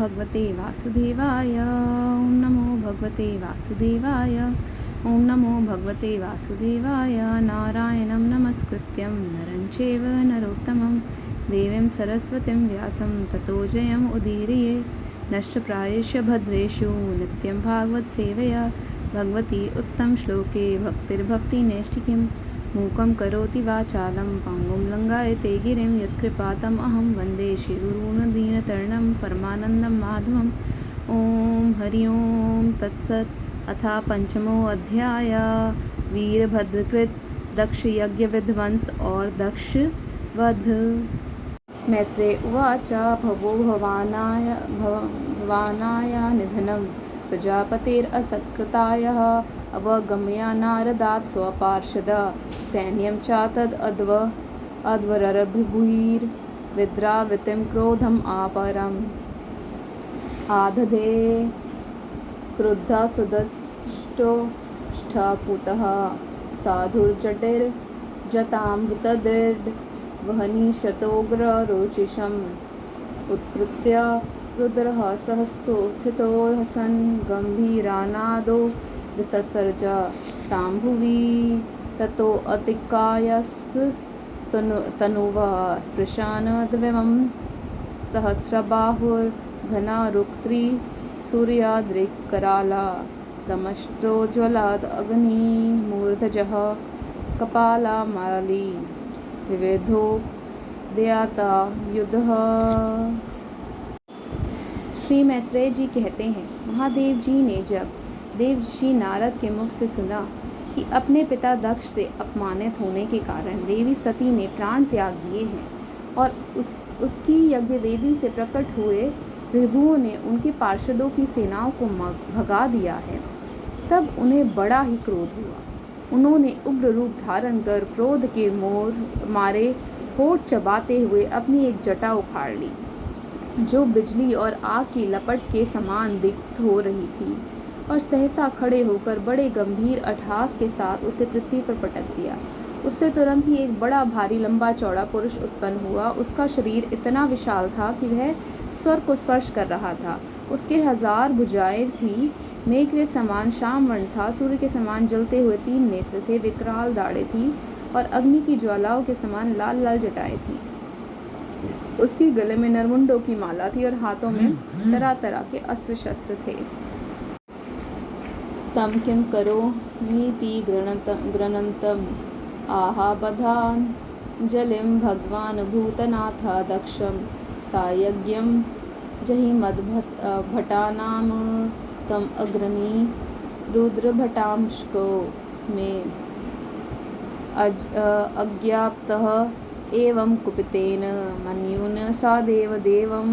भगवते वासुदेवाय। ओम नमो भगवते वासुदेवाय। ओम नमो भगवते वासुदेवाय। नारायणं नमस्कृत्यं नरं चैव नरोत्तमं देवीं सरस्वतीं व्यासं ततो जयम् उदीरये। नष्टप्रायेषु भद्रेषु नित्यं भागवत सेवया भगवती उत्तमश्लोके भक्तिर्भक्तिनैष्टिकीं मूकं करोति वाचालं पङ्गुं लङ्घयते गिरिं यत्कृपातम् अहं वन्दे श्रीगुरून् दीनतरणं परमानन्दं माधवम्। ॐ हरि ओं तत्सत्। अथ पंचमो अध्याय वीरभद्रकृत दक्ष यज्ञ विध्वंस और दक्ष वध। मैत्रेय उवाच भवो भवानाय निधनं प्रजापतेरसत्कृतायः अवगम्य नारदात् स्वपार्षद सैन्यं च अद्वरभिर्विद्रावितं क्रोधम् आपरम् आदधे क्रुद्धः सुदष्टोष्ठपुतः साधुर्जटिर्जटामृतदीर्घवहनी शतोग्ररोचिषम् उत्कृत्य रुद्रः सहसोत्थितो हसन् गम्भीरानादो विससर्ज तां भुवि ततो अतिकायस्तनुवः स्पृशान् द्विमं सहस्रबाहुर्घनारुक्त्री सूर्याद्रिक्कराला दमष्ट्रोज्ज्वलाद् अग्निमूर्धजः कपालामाली विविधो दयाता युद्धः। श्री मैत्रेय जी कहते हैं, महादेव जी ने जब देवर्षि नारद के मुख से सुना कि अपने पिता दक्ष से अपमानित होने के कारण देवी सती ने प्राण त्याग दिए हैं और उसकी यज्ञवेदी से प्रकट हुए ऋभुओं ने उनके पार्षदों की सेनाओं को भगा दिया है, तब उन्हें बड़ा ही क्रोध हुआ। उन्होंने उग्र रूप धारण कर क्रोध के मारे होठ चबाते हुए अपनी एक जटा उखाड़ ली, जो बिजली और आग की लपट के समान दीप्त हो रही थी, और सहसा खड़े होकर बड़े गंभीर अट्टहास के साथ उसे पृथ्वी पर पटक दिया। उससे तुरंत ही एक बड़ा भारी लंबा चौड़ा पुरुष उत्पन्न हुआ। उसका शरीर इतना विशाल था कि वह स्वर्ग को स्पर्श कर रहा था। उसके 1000 भुजाएं थी, मेघ के समान श्याम वर्ण था, सूर्य के समान जलते हुए 3 नेत्र थे, विकराल दाढ़ें थी और अग्नि की ज्वालाओं के समान लाल लाल जटाएं थी। उसके गले में नरमुंडों की माला थी और हाथों में तरह तरह के अस्त्र शस्त्र थे। तम किं करोमीति गृणन्तम् आहाबधान जलिं भगवान् भूतनाथ दक्षं सायज्ञं जहिमद्भटानां तम अग्रणी रुद्रभटांशको स्मे अज्ञाप्तः एवं कुपितेन मन्यून् स देवं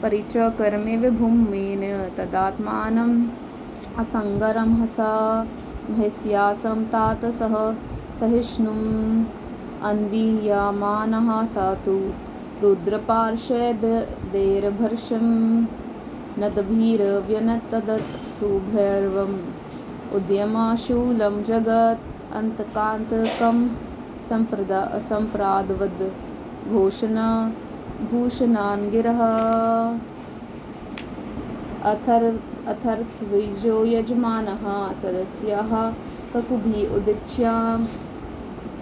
परिचकर्मे विभुमेन तदात्मानम् असङ्गरं हसा महिष्यासं तात सह सहिष्णुम् अन्वीयमानः स तु रुद्रपार्षदैर्भर्षं नदभिर्व्यनतदत् सुभैर्वम् उद्यमशूलं जगत् अन्तकान्तकं सम्प्रादवद् भूषणान्गिरः अथर्वैजो यजमानः सदस्यः ककुभि उदीच्यां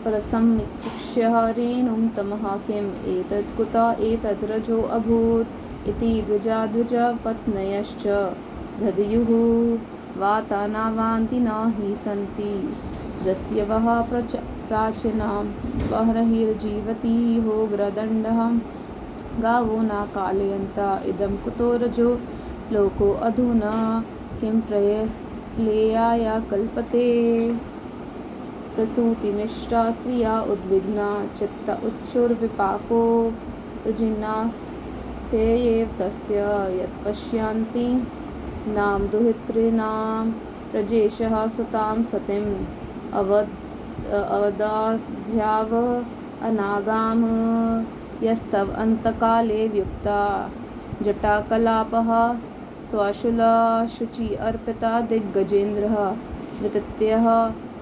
परसमीक्ष्य रेणुं तमः किम् एतत् कुत एतद्रजो अभूत् इति द्विजपत्न्यश्च ददयुः वातानावान्ति न हि सन्ति दस्यवः प्राचीनां बर्हिर्जीवति होग्रदण्डः गावो न कालयन्ता इदं कुतो रजो लोको अधुना किं प्रलेयाय कल्पते। प्रसूतिमिष्टा स्त्रिया उद्विग्ना चित्त उच्चुर्विपाको वृजिनास्येव तस्य यत्पश्यन्ति नाम दुहितॄणां प्रजेशः सुतां सतीम् अवदाध्याव अनागाम यस्तव अन्तकाले व्युक्ता जटाकलापः स्वशूलाशुचि अर्पिता दिग्गजेन्द्रः वितत्यः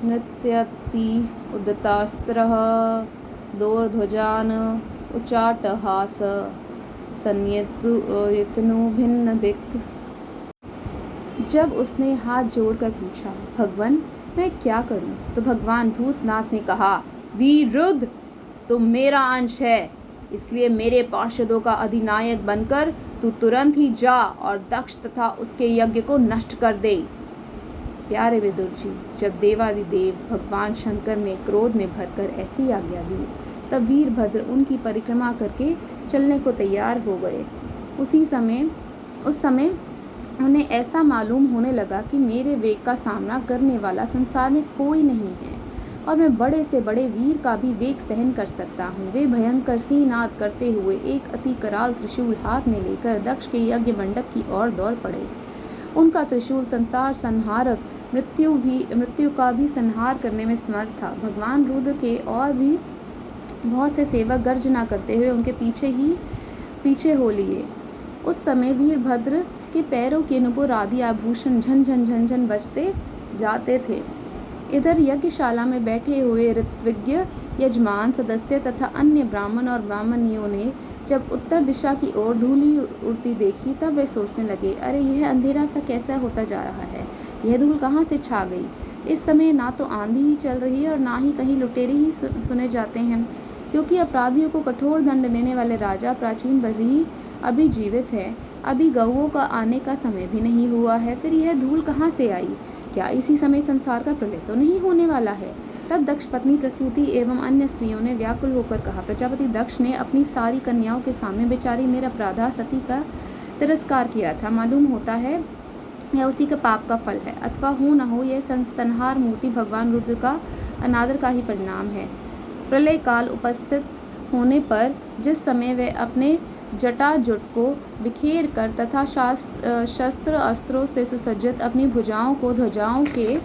नृत्यति उदतास्त्रः दोर्ध्वजान् उच्चाटहास संयतनु भिन्न दिक्। जब उसने हाथ जोड़कर पूछा, भगवान मैं क्या करूं? तो भगवान भूतनाथ ने कहा, वीररुद्र तुम मेरा अंश है, इसलिए मेरे पार्षदों का अधिनायक बनकर तू तुरंत ही जा और दक्ष तथा उसके यज्ञ को नष्ट कर दे। प्यारे विदुर जी, जब देवादिदेव भगवान शंकर ने क्रोध में भरकर ऐसी आज्ञा दी, तब वीरभद्र उनकी परिक्रमा करके चलने को तैयार हो गए। उस समय उन्हें ऐसा मालूम होने लगा कि मेरे वेग का सामना करने वाला संसार में कोई नहीं है और मैं बड़े से बड़े वीर का भी वेग सहन कर सकता हूँ। वे भयंकर सिंहनाद करते हुए एक अति कराल त्रिशूल हाथ में लेकर दक्ष के यज्ञ मंडप की ओर दौड़ पड़े। उनका त्रिशूल संसार संहारक मृत्यु का भी संहार करने में समर्थ था। भगवान रुद्र के और भी बहुत से सेवक गर्जना करते हुए उनके पीछे हो लिए। उस समय वीरभद्र के पैरों के नुपुर आदि आभूषण झन झन झन झन बजते जाते थे। इधर यज्ञशाला में बैठे हुए ऋत्विज्ञ यजमान सदस्य तथा अन्य ब्राह्मण और ब्राह्मणियों ने जब उत्तर दिशा की ओर धूली उड़ती देखी, तब वे सोचने लगे, अरे यह अंधेरा सा कैसा होता जा रहा है, यह धूल कहाँ से छा गई। इस समय ना तो आंधी ही चल रही है और ना ही कहीं लुटेरे ही सुने जाते हैं, क्योंकि अपराधियों को कठोर दंड देने वाले राजा प्राचीन बर्ही अभी जीवित है। अभी गौओं का आने का समय भी नहीं हुआ है, फिर यह धूल कहाँ से आई? क्या इसी समय संसार का प्रलय तो नहीं होने वाला है? तब दक्ष पत्नी प्रसूति एवं अन्य स्त्रियों ने व्याकुल होकर कहा, प्रजापति दक्ष ने अपनी सारी कन्याओं के सामने बेचारी निरपराधा सती का तिरस्कार किया था। मालूम होता है यह उसी के पाप का फल है, अथवा हो न हो यह संहार मूर्ति भगवान रुद्र का अनादर का ही परिणाम है। प्रलय काल उपस्थित होने पर जिस समय वे अपने जटाजुट को बिखेर कर तथा शस्त्र अस्त्रों से सुसज्जित अपनी भुजाओं को ध्वजाओं के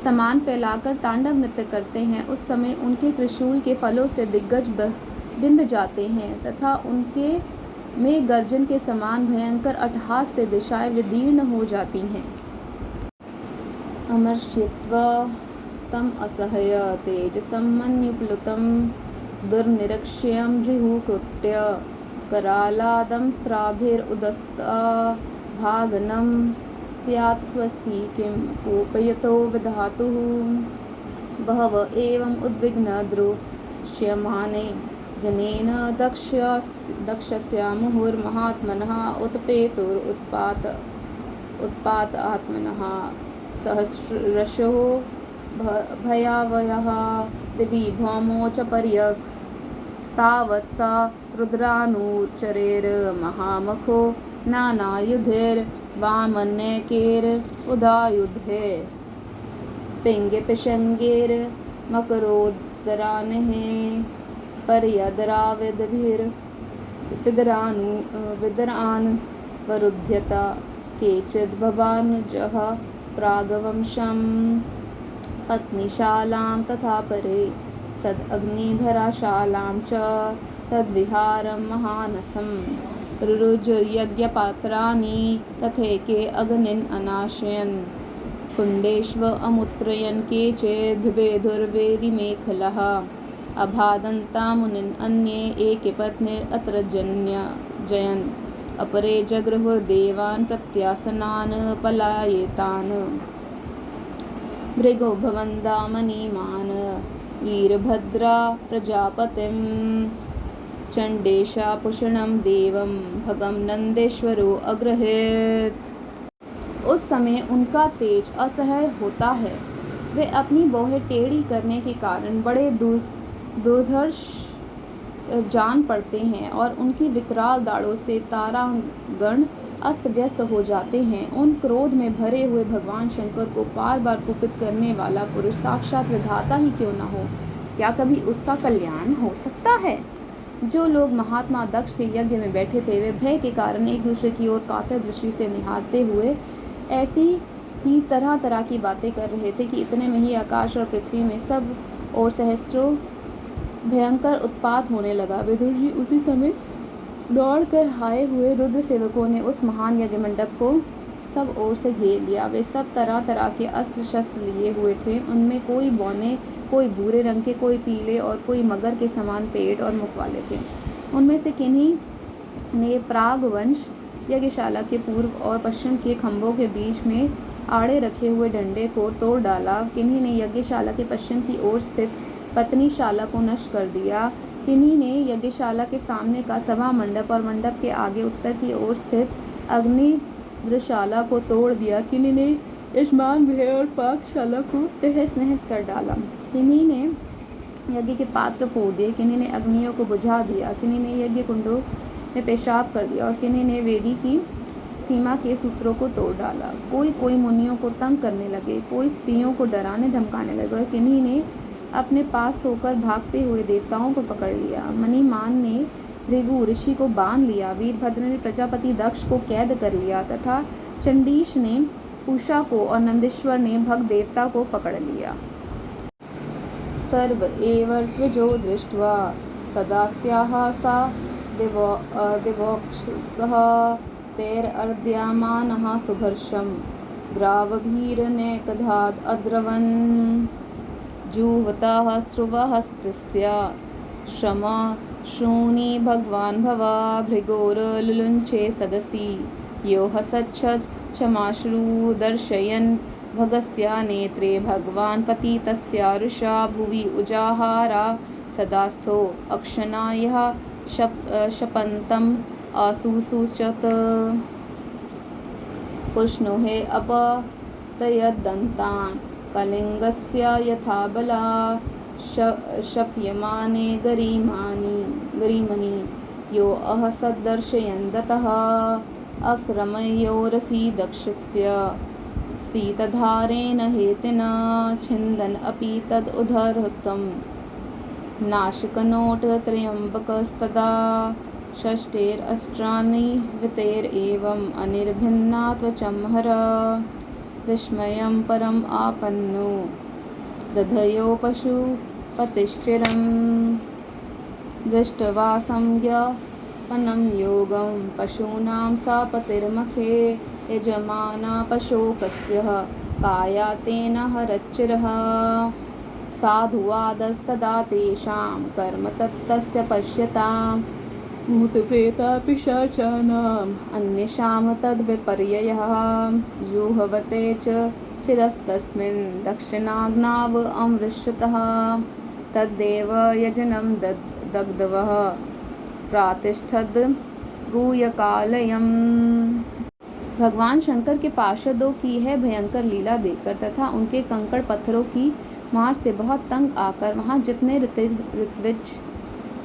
समान फैलाकर तांडव नृत्य करते हैं, उस समय उनके त्रिशूल के फलों से दिग्गज बिंद जाते हैं तथा उनके में गर्जन के समान भयंकर अट्टहास से दिशाएं विदीर्ण हो जाती हैं। अमर्ष्यत्वा तम असह्य तेजसं मन्युप्लुतं दुर्निरीक्ष्यं रिहुकृत्य करालादंस्त्राभिरुदस्ता भागनं स्यात् स्वस्ति किं कोपयतो विधातुः। बहव एवं उद्विग्न दृश्यमाने जनेन दक्षस्य मुहुर्महात्मनः उत्पात आत्मनः सहस्रशो भयावहः दिवि भौमो च पर्यक् तावत् सा रुद्रानुचरेर महामखो नानायुधैर्वामन्यकैर उदायुधे पिंगे पिशंगेर मकरोदरान्ः विदरान् वरुध्यता केचिद्भवानुजः प्रागवंशं पत्नीशालां तथा परे सदग्निधराशालां च तद्विहारं महानसं रुरुजुर्यज्ञपात्राणि तथैके अग्निन् अनाशयन् कुण्डेष्व अमुत्रयन् केचिद्वेधुर्वेदिमेखलः अबाधन्ता मुनिन् अन्ये एके पत्नीरत्र जयन् अपरे जगृहुर्देवान् प्रत्यासनान् पलायेतान् भृगो भवन्दामनीमान् वीरभद्रा प्रजापतिं चण्डेशा पुषणं देवं भगं नंदेश्वरो अग्रहीत। उस समय उनका तेज असह्य होता है, वे अपनी बाहें टेढ़ी करने के कारण बड़े दुर्धर्ष जान पड़ते हैं और उनकी विकराल दाढ़ों से तारागण अस्त व्यस्त हो जाते हैं। उन क्रोध में भरे हुए भगवान शंकर को बार बार कुपित करने वाला पुरुष साक्षात विधाता ही क्यों न हो, क्या कभी उसका कल्याण हो सकता है? जो लोग महात्मा दक्ष के यज्ञ में बैठे थे, वे भय के कारण एक दूसरे की ओर कातर दृष्टि से निहारते हुए ऐसी ही तरह तरह की बातें कर रहे थे कि इतने में ही आकाश और पृथ्वी में सब और सहस्रों भयंकर उत्पात होने लगा। विदुर जी, उसी समय दौड़कर आए हुए रुद्र सेवकों ने उस महान यज्ञ मंडप को सब ओर से घेर लिया। वे सब तरह तरह के अस्त्र शस्त्र लिए हुए थे। उनमें कोई बौने, कोई भूरे रंग के, कोई पीले और कोई मगर के समान पेट और मुख वाले थे। उनमें से किन्हीं ने प्रागवंश यज्ञशाला के पूर्व और पश्चिम के खंभों के बीच में आड़े रखे हुए डंडे को तोड़ डाला। किन्हीं ने यज्ञशाला के पश्चिम की ओर स्थित पत्नीशाला को नष्ट कर दिया। किन्हीं ने यज्ञशाला के सामने का सभा मंडप और मंडप के आगे उत्तर की ओर स्थित अग्निद्रशाला को तोड़ दिया। किन्हीं ने यजमान गृह और पाकशाला को तहस नहस कर डाला। किन्हीं ने यज्ञ के पात्र फोड़ दिए, किन्हीं ने अग्नियों को बुझा दिया, किन्हीं ने यज्ञ कुंडों में पेशाब कर दिया और किन्हीं ने वेदी की सीमा के सूत्रों को तोड़ डाला। कोई मुनियों को तंग करने लगे, कोई स्त्रियों को डराने धमकाने लगे और किन्हीं ने अपने पास होकर भागते हुए देवताओं को पकड़ लिया। मणिमान ने भृगु ऋषि को बांध लिया, वीरभद्र ने प्रजापति दक्ष को कैद कर लिया तथा चंडीश ने पूषा को और नंदीश्वर ने भग देवता को पकड़ लिया। सर्व एवर्त्वजो दृष्ट्वा सदास्याः सा दिवोक्षसः तैरर्द्यमानः सुघर्षं ग्रावभीरनेकधाद् अद्रवन् जुह्वतः स्रुवहस्तस्य श्रमा श्रोणी भगवान् भवा भृगोर्लुलुञ्चे सदसि यो हसच्छ क्षमाश्रु दर्शयन् भगस्य नेत्रे भगवान् पतितस्य रुषा भुवि उजाहारा सदास्थो अक्षनायः शपन्तम् आशुशुचत पुष्णोहे अपतयद्दन्तान् कलिङ्गस्य यथा बला शप्यमाने गरीमणि यो अहसद्दर्शयन् दतः अक्रमयोरसि दक्षस्य शीतधारेण हेतिना छिन्दन् अपि तद् उदरहृतं नाशकनोटत्रयम्बकस्तदा षष्ठेरष्ट्रानिवृतैरेवम् अनिर्भिन्ना त्वचमहर विस्मयं परम् आपन्नो दधयो पशुपतिश्चिरं दृष्ट्वा संज्ञापनं योगं पशूनां सा पतिर्मखे यजमाना पशोकस्य काया तेन हरच्चिरः साधुवादस्तदा तेषां कर्म तत्तस्य पश्यतां भूतप्रेता पिशाचानाम् अन्येषां तद्विपर्ययः जुह्वते च चिरस्तस्मिन् दक्षिणाग्नाव अमृषतः तद्देव यजनं दग्धवः प्रातिष्ठद् गुह्यकालयम्। भगवान शंकर के पार्षदों की यह भयंकर लीला देखकर तथा उनके कंकड़ पत्थरों की मार से बहुत तंग आकर वहाँ जितने ऋत्विज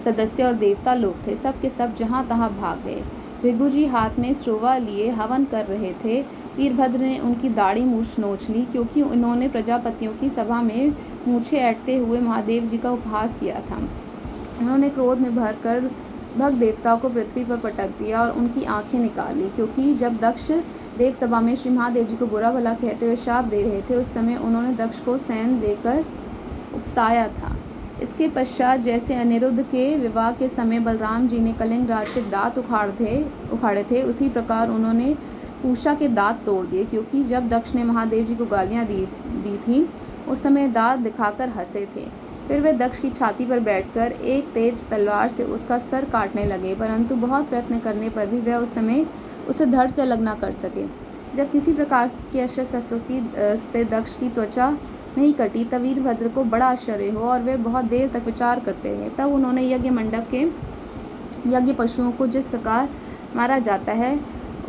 सदस्य और देवता लोग थे सब के सब जहाँ तहाँ भाग गए। भृगु जी हाथ में श्रुवा लिए हवन कर रहे थे। वीरभद्र ने उनकी दाढ़ी मूछ नोच ली क्योंकि उन्होंने प्रजापतियों की सभा में मूछें ऐंठते हुए महादेव जी का उपहास किया था। उन्होंने क्रोध में भरकर भग देवताओं को पृथ्वी पर पटक दिया और उनकी आंखें निकाली, क्योंकि जब दक्ष देव सभा में श्री महादेव जी को बुरा भला कहते हुए शाप दे रहे थे उस समय उन्होंने दक्ष को सैन देकर उकसाया था। इसके पश्चात जैसे अनिरुद्ध के विवाह के समय बलराम जी ने कलिंग राज के दांत उखाड़े थे उसी प्रकार उन्होंने पूषा के दांत तोड़ दिए, क्योंकि जब दक्ष ने महादेव जी को गालियाँ दी थी उस समय दांत दिखाकर हंसे थे। फिर वे दक्ष की छाती पर बैठकर एक तेज तलवार से उसका सर काटने लगे, परंतु बहुत प्रयत्न करने पर भी वह उस समय उसे धड़ से अलग न कर सके। जब किसी प्रकार के अस्त्र शस्त्रों से दक्ष की त्वचा नहीं कटी तब वीरभद्र को बड़ा आश्चर्य हुआ और वे बहुत देर तक विचार करते रहे। तब उन्होंने यज्ञ मंडप के यज्ञ पशुओं को जिस प्रकार मारा जाता है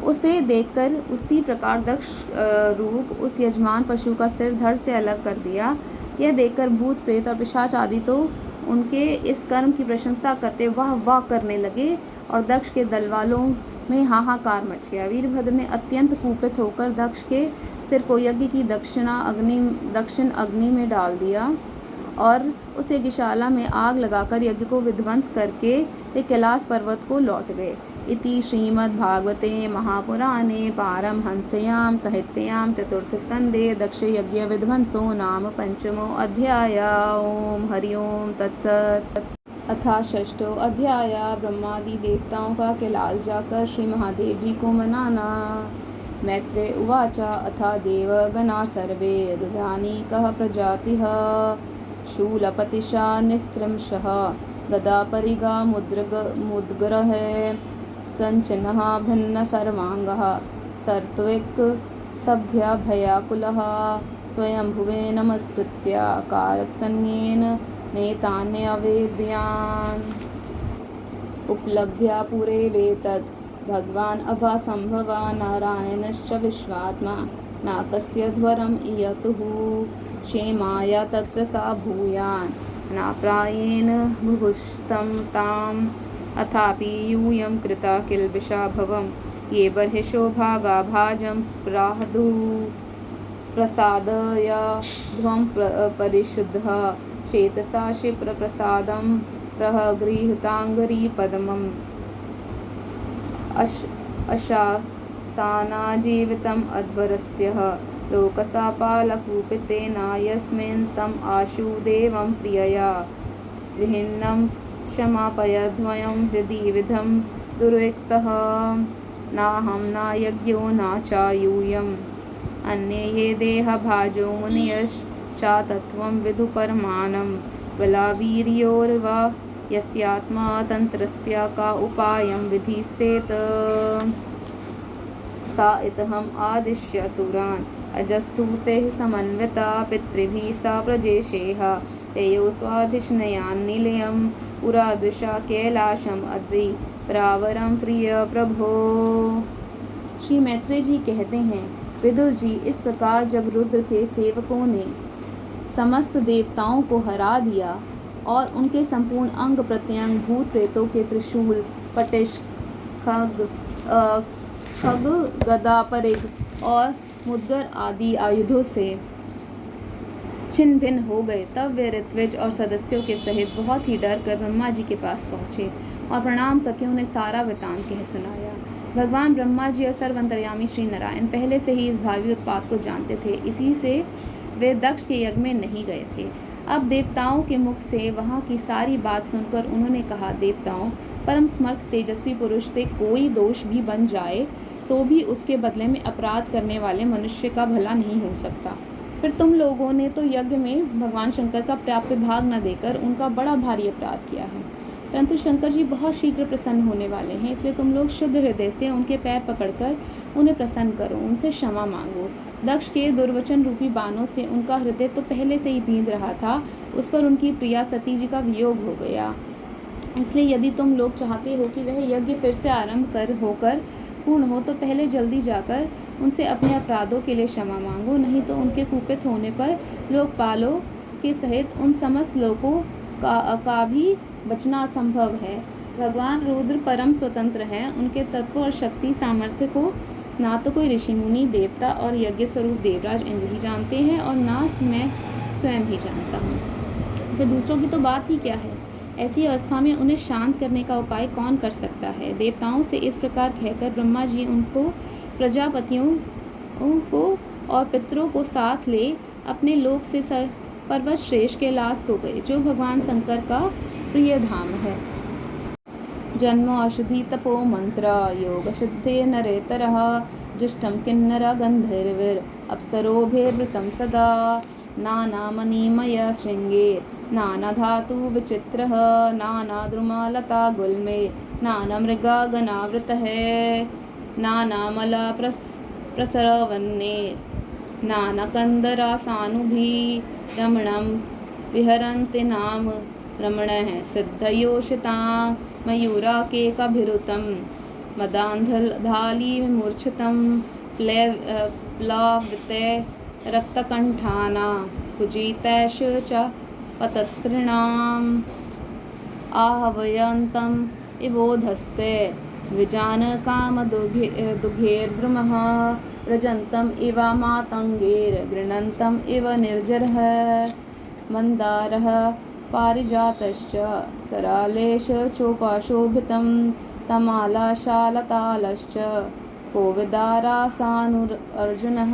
उसे देखकर उसी प्रकार दक्ष रूप उस यजमान पशु का सिर धड़ से अलग कर दिया। यह देखकर भूत प्रेत और पिशाच आदि तो उनके इस कर्म की प्रशंसा करते वाह वाह करने लगे और दक्ष के दलवालों में हाहाकार मच गया। वीरभद्र ने अत्यंत कुपित होकर दक्ष के सिर को यज्ञ की दक्षिण अग्नि में डाल दिया और उस यज्ञशाला में आग लगाकर यज्ञ को विध्वंस करके वे कैलाश पर्वत को लौट गए। इति श्रीमद्भागवते महापुराणे पारमहंस्यां संहितायां चतुर्थस्कन्धे दक्षयज्ञविध्वंसो नाम पंचमो अध्याय। ओम हरि ओम तत्सत्। अथा षष्ठो अध्याय ब्रह्मादि देवताओं का कैलाश जाकर श्री महादेव जी को मनाना। मैत्रेय उवाच अथा देवगणा सर्वे रुद्रानीकः प्रजातिः शूलपतिशा निस्त्रिंशः गदापरिगा मुद्गरः सञ्चिनः भिन्न सर्वाङ्गः सर्त्विक सभ्यभयाकुलः स्वयंभुवे नमस्कृत्य कारकसंज्ञेन नेतान्यवेद्यान् उपलभ्य पुरे वेतत् भगवान् अभासम्भवा नारायणश्च विश्वात्मा नाकस्य ध्वरम् इयतुः क्षेमाय तत्र सा भूयान् नाप्रायेण बुभुषतं ताम् अथापि यूयं कृता किल्बिषा भवम् ये बर्हिषो भागा भाजं प्राहदु प्रसादय ध्वं परिशुद्धः चेतसा क्षिप्रप्रसादं प्रगृहीताङ्घ्रिपद्मम् अशासानाजीवितम् अध्वरस्य लोकसापालकूपितेन यस्मिन् तम् आशु देवं प्रियया विहिन्नं क्षमापयद्वयं हृदि विधं दुर्विक्तः नाहं न यज्ञो न चायूयम् अन्ये ये देहभाजो मुनयश्चातत्त्वं विदु परमानं बलावीर्योर्वा यस्यात्मा तन्त्रस्य का उपायं विधिस्तेत सा इतहम् आदिश्य सुरान् अजस्तुतेः समन्विता पितृभिः सा प्रजेशेह तेयो स्वाधिष्णयान्निलयं पुरादृशा कैलाशम् अद्रि प्रावरं प्रिय प्रभो। श्री मैत्रेय जी कहते हैं, विदुर जी, इस प्रकार जब रुद्र के सेवकों ने समस्त देवताओं को हरा दिया और उनके संपूर्ण अंग प्रत्यंग भूत प्रेतों के त्रिशूल पटिश खग गदा परिघ और मुद्गर आदि आयुधों से छिन्न भिन्न हो गए, तब वे ऋत्विज और सदस्यों के सहित बहुत ही डर कर ब्रह्मा जी के पास पहुँचे और प्रणाम करके उन्हें सारा वृतांत कह सुनाया। भगवान ब्रह्मा जी और सर्वंतर्यामी श्री नारायण पहले से ही इस भावी उत्पात को जानते थे, इसी से वे दक्ष के यज्ञ में नहीं गए थे। अब देवताओं के मुख से वहाँ की सारी बात सुनकर उन्होंने कहा, देवताओं, परम समर्थ तेजस्वी पुरुष से कोई दोष भी बन जाए तो भी उसके बदले में अपराध करने वाले मनुष्य का भला नहीं हो सकता। फिर तुम लोगों ने तो यज्ञ में भगवान शंकर का प्राप्य भाग न देकर उनका बड़ा भारी अपराध किया है, परंतु शंकर जी बहुत शीघ्र प्रसन्न होने वाले हैं, इसलिए तुम लोग शुद्ध हृदय से उनके पैर पकड़कर उन्हें प्रसन्न करो, उनसे क्षमा मांगो। दक्ष के दुर्वचन रूपी बाणों से उनका हृदय तो पहले से ही भींग रहा था, उस पर उनकी प्रिया सती जी का वियोग हो गया, इसलिए यदि तुम लोग चाहते हो कि वह यज्ञ फिर से आरंभ होकर पूर्ण हो तो पहले जल्दी जाकर उनसे अपने अपराधों के लिए क्षमा मांगो, नहीं तो उनके कुपित होने पर लोकपालों के सहित उन समस्त लोगों का भी बचना असंभव है। भगवान रुद्र परम स्वतंत्र हैं, उनके तत्व और शक्ति सामर्थ्य को ना तो कोई ऋषि मुनि देवता और यज्ञ स्वरूप देवराज इंद्र ही जानते हैं और ना मैं स्वयं ही जानता हूँ, फिर दूसरों की तो बात ही क्या है। ऐसी अवस्था में उन्हें शांत करने का उपाय कौन कर सकता है। देवताओं से इस प्रकार कहकर ब्रह्मा जी उनको प्रजापतियों को और पितरों को साथ ले अपने लोक से पर्वत श्रेष्ठ कैलाश को गए, जो भगवान शंकर का प्रिय धाम है। जन्म औषधि तपो मंत्र योग सिद्धे नरेतरः जुष्टम किन्नर गंधर्विर अप्सरोभिर्वृतं सदा नानामणिमय शृंगे नाना धातु विचित्रः नाना द्रुमालता गुल्मे नाना मृगा गणावृत है नाना मला प्रसरवन्ने नाना कंदरासानुभि रमणं विहरन्ति नाम रमणः सिद्धयोषिता मयूरा केकभिरुतं मदान्धधाली मूर्छितं प्लाविते रक्तकंठाना कुजितैष च पततृणाम् आहवयन्तम् इवोधस्ते विजानकामदुघेर्द्रुमः व्रजन्तम् इव मातङ्गेर् गृह्णन्तम् इव निर्जरः मन्दारः पारिजातश्च सरालेश चोपाशोभितं तमालाशालतालश्च कोविदारासानुर्जुनः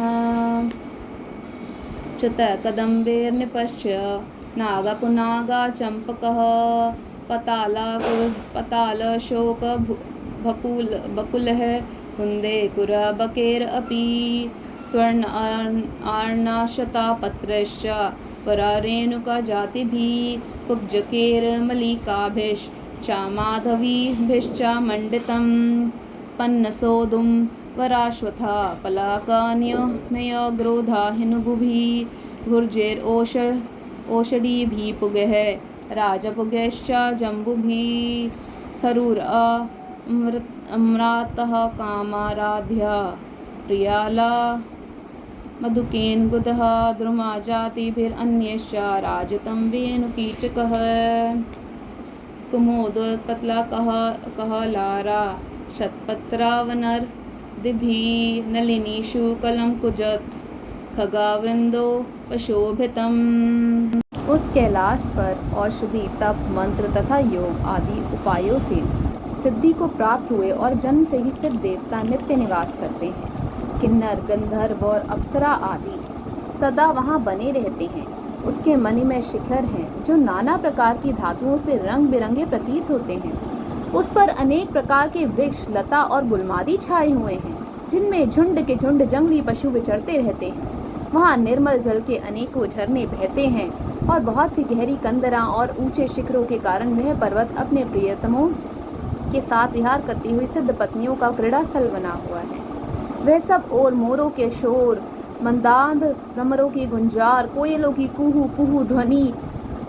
च्युतकदम्बेर्निपश्च नागपुनागा चम्पकः पतालशोकबकुलः कुन्दे कुरबकेरपि स्वर्ण आर्णाशतापत्रश्च परारेणुका जातिभिः कुब्जकेर्मल्लिकाभिश्च च माधवीभिश्च मण्डितं पन्नसोदुं वराश्वथा पलाकान्यग्रोधा हिनुगुभिः भुर्जेरोषधीभिः पुगः राजपुगैश्च जम्बुभिः खरुरमृतः कामाराध्या प्रियाला मधुकेन गुदः द्रुमाजातिभिरन्यश्च राजतं वेणुकीचकः कुमुदोत्पतलाकहलारा शतपत्रावनर्दिभिः नलिनीषु कलंकुजत् खगावृंदो पशोभितम्। उस कैलाश पर औषधि, तप, मंत्र तथा योग आदि उपायों से सिद्धि को प्राप्त हुए और जन्म से ही सिद्ध देवता नित्य निवास करते हैं। किन्नर, गंधर्व और अप्सरा आदि सदा वहाँ बने रहते हैं। उसके मणिमय शिखर हैं जो नाना प्रकार की धातुओं से रंग बिरंगे प्रतीत होते हैं। उस पर अनेक प्रकार के वृक्ष, लता और गुलमादी छाए हुए हैं जिनमें झुंड के झुंड जंगली पशु विचरते रहते हैं। वहाँ निर्मल जल के अनेकों झरने बहते हैं और बहुत सी गहरी कंदरां और ऊंचे शिखरों के कारण वह पर्वत अपने प्रियतमों के साथ विहार करती हुई सिद्ध पत्नियों का क्रीड़ा स्थल बना हुआ है। वह सब और मोरों के शोर, मंदाद भ्रमरों की गुंजार, कोयलों की कुहू कुहू ध्वनि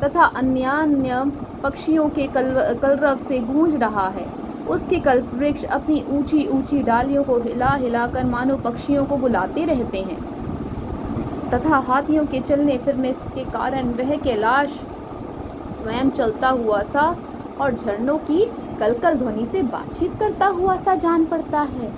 तथा अन्यान्य पक्षियों के कलरव से गूंज रहा है। उसके कल्प वृक्ष अपनी ऊंची ऊंची डालियों को हिला हिलाकर मानो पक्षियों को बुलाते रहते हैं तथा हाथियों के चलने फिरने के कारण वह कैलाश स्वयं चलता हुआ सा और झरनों की कलकल ध्वनि से बातचीत करता हुआ सा जान पड़ता है।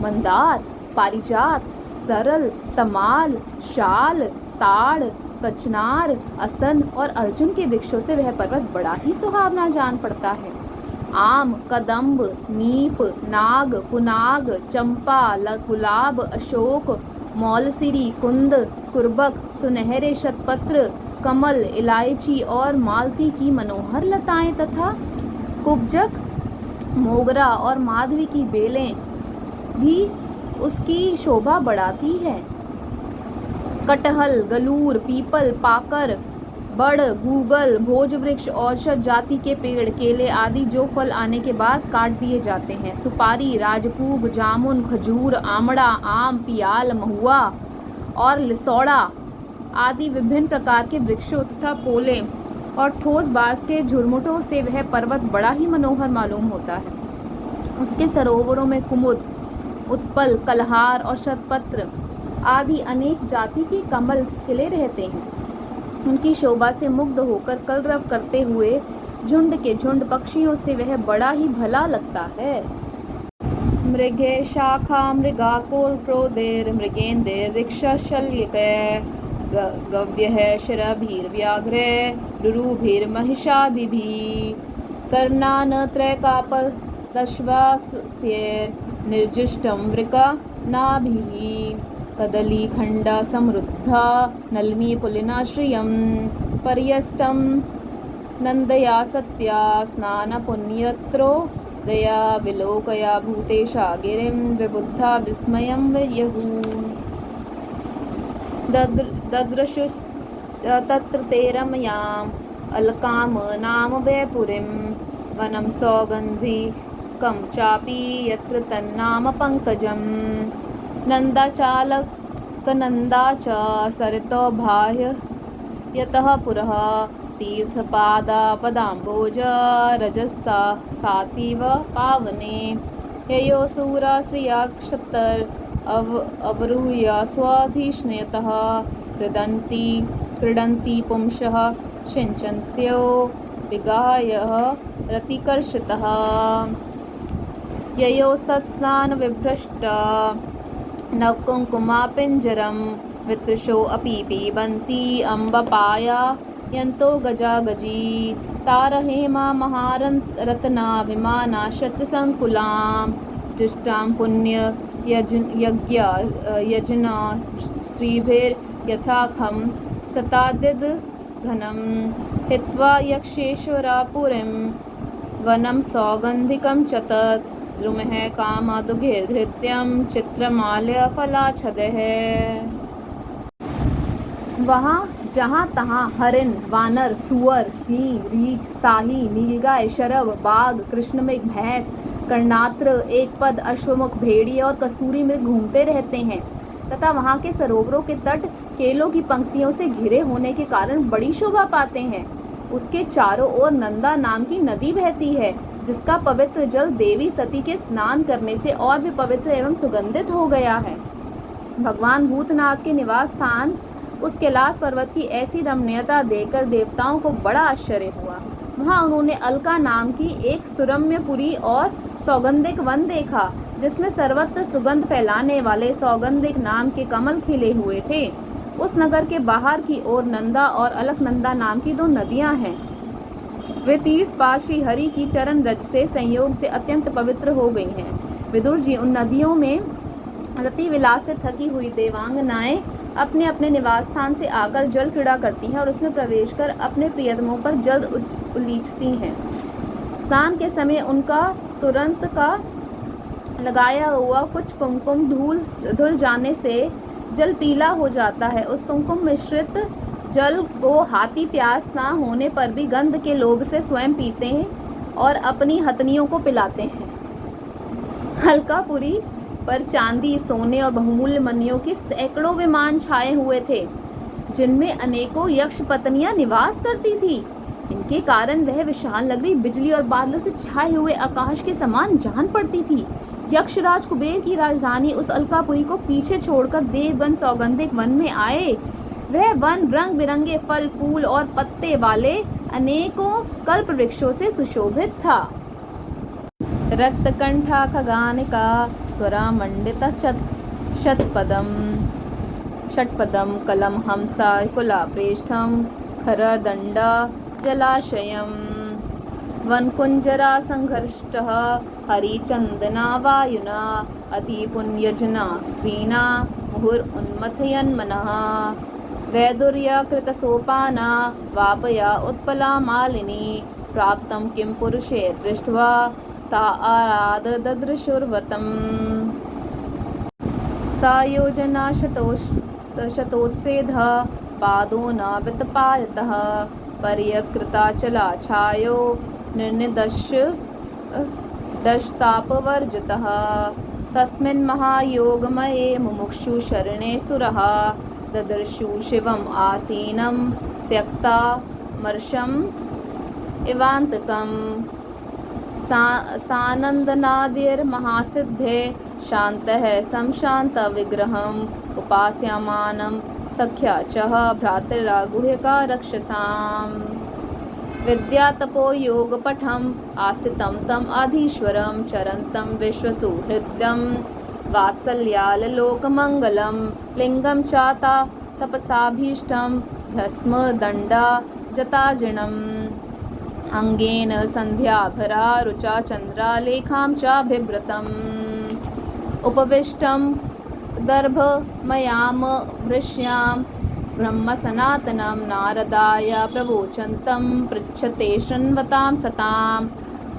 मंदार, पारिजात, सरल, तमाल, शाल, ताड़, कचनार, असन और अर्जुन के वृक्षों से वह पर्वत बड़ा ही सुहावना जान पड़ता है। आम, कदम्ब, नीप, नाग, पुनाग, चंपा, गुलाब, अशोक, मौलसिरी, कुंद, कुर्बक, सुनहरे शतपत्र, कमल, इलायची और मालती की मनोहर लताएं तथा कुब्जक, मोगरा और माधवी की बेलें भी उसकी शोभा बढ़ाती है। कटहल, गलूर, पीपल, पाकर, बड़, गूगल, भोज वृक्ष, औषध जाति के पेड़, केले आदि जो फल आने के बाद काट दिए जाते हैं, सुपारी, राजपूग, जामुन, खजूर, आमड़ा, आम, पियाल, महुआ और लिसौड़ा आदि विभिन्न प्रकार के वृक्षों तथा पोले और ठोस बांस के झुरमुटों से वह पर्वत बड़ा ही मनोहर मालूम होता है। उसके सरोवरों में कुमुद, उत्पल, कलहार और शतपत्र आदि अनेक जाति के कमल खिले रहते हैं। उनकी शोभा से मुग्ध होकर कलरव करते हुए झुंड के झुंड पक्षियों से वह बड़ा ही भला लगता है। मृगे शाखा मृगाकोर्क्रोधेर मृगेन्द्र ऋक्षशल्यके गव्यः शरभीर्व्याघ्रे रुरुभिर्महिषादिभिः कर्णानत्रैकापदश्वास्य निर्जुष्टं वृकनाभिः कदलीखण्डा समृद्धा नलिनी पुलिनाश्रियं पर्यष्टं नन्दया सत्या स्नानपुण्यत्रो दया विलोकया भूतेशा गिरिं विबुद्धा विस्मयं यहुः ददृशुस्तत्र ते रमयाम् अलकाम नाम वैपुरीं वनं सौगन्धिकं चापि यत्र तन्नाम पङ्कजम् नन्दाचालकनन्दा च सरितो बाह्य यतः पुरः तीर्थपादा पदाम्बोज रजस्ता सातीव पावने ययोसूरा श्रियाक्षतर अवरुह्य स्वाधिष्ण्यतः क्रीडन्ति पुंसः सिञ्चन्त्यो विगायः रतिकर्षतः ययोस्तत्स्नानविभ्रष्ट नवकुङ्कुमापिञ्जरं वितृषो अपि पिबन्ति अम्बपाया यन्तो गजा गजी तारहेमा महारत्ना विमाना शतसङ्कुलां जुष्टां पुण्य यजना श्रीभिर्यथाखं सतादिद घनं हित्वा यक्षेश्वरापुरीं वनं सौगन्धिकं च तत् द्रुमः कामदुघिर्धृत्यं चित्रमाल्यफलाच्छदः। वहाँ जहाँ तहाँ हरिण, वानर, सुअर, सिंह, रीछ, शाही, नीलगाय, शरभ, बाघ, कृष्णमृग, भैंस, कर्णात्र, एकपद, अश्वमुख, भेड़िए और कस्तूरी मृग घूमते रहते हैं तथा वहाँ के सरोवरों के तट केलों की पंक्तियों से घिरे होने के कारण बड़ी शोभा पाते हैं। उसके चारों ओर नंदा नाम की नदी बहती है, जिसका पवित्र जल देवी सती के स्नान करने से और भी पवित्र एवं सुगंधित हो गया है। भगवान भूतनाथ के निवास स्थान उस कैलाश पर्वत की ऐसी रमणीयता देखकर देवताओं को बड़ा आश्चर्य हुआ। वहाँ उन्होंने अलका नाम की एक सुरम्यपुरी और सौगंधिक वन देखा, जिसमें सर्वत्र सुगंध फैलाने वाले सौगंधिक नाम के कमल खिले हुए थे। उस नगर के बाहर की ओर नंदा और अलकनंदा नाम की 2 नदियां हैं। वे तीर्थपाल श्री हरि की चरण रज से संयोग से अत्यंत पवित्र हो गई हैं। विदुर जी, उन नदियों में रति विलास से थकी हुई देवांगनाएं अपने अपने निवास स्थान से आकर जल क्रीड़ा करती हैं और उसमें प्रवेश कर अपने प्रियतमों पर जल उलीचती हैं। स्नान के समय उनका तुरंत का लगाया हुआ कुछ कुमकुम धुल जाने से जल पीला हो जाता है। उस कुमकुम मिश्रित जल को हाथी प्यास ना होने पर भी गंध के लोभ से स्वयं पीते हैं और अपनी हथनियों को पिलाते हैं। अलकापुरी पर चांदी, सोने और बहुमूल्य मणियों के सैकड़ों विमान छाए हुए थे, जिनमें अनेकों यक्ष पत्नियां निवास करती थी। इनके कारण वह विशाल नगरी बिजली और बादलों से छाए हुए आकाश के समान जान पड़ती थी। यक्षराज कुबेर की राजधानी उस अलकापुरी को पीछे छोड़कर देवगण सौगंधिक वन में आए। वह वन रंग बिरंगे फल, फूल और पत्ते वाले अनेकों कल्प वृक्षों से सुशोभित था। रक्तकंठा खगानिका स्वरा मंडित षट्पदम कलम हंसा कुला प्रेष्ठम खरदंड जलाशयम वनकुंजरा संघर्षः हरिचंदना वायुना अतिपुण्यजना श्रीना मुहुर्उन्मथयन् मनः वैदुर्य कृतसोपाना वापया उत्पला मालिनी प्राप्तं किं पुरुषे दृष्ट्वा ता आराध ददृशुर्वतम् सायोजना शतोत्सेधः पादो न वितपायतः पर्यकृताचला छायो निर्निदशतापवर्जितः तस्मिन् महायोगमये मुमुक्षु शरणे सुरः ददर्शु शिवम् आसीनं त्यक्ता मर्षम् इवान्तकम् सानन्दनादिर्महासिद्धे शान्तः संशान्त विग्रहम् उपास्यमानं सख्या च भ्रातृरागुह्यका रक्षसाम् विद्यातपो योगपठम् आसितं तम् आधीश्वरं चरन्तं विश्वसुहृदं वात्सल्यालोकमङ्गलं लिङ्गं चाता तपसाभीष्टं भस्म दण्डा जताजिणम् अंगेन संध्याभरा रुचा चंद्रा लेखां चाभिभृतम् उपविष्टं दर्भमयाम वृष्यां ब्रह्म सनातनं नारदाय प्रवोचन्तं पृच्छते शृण्वतां सतां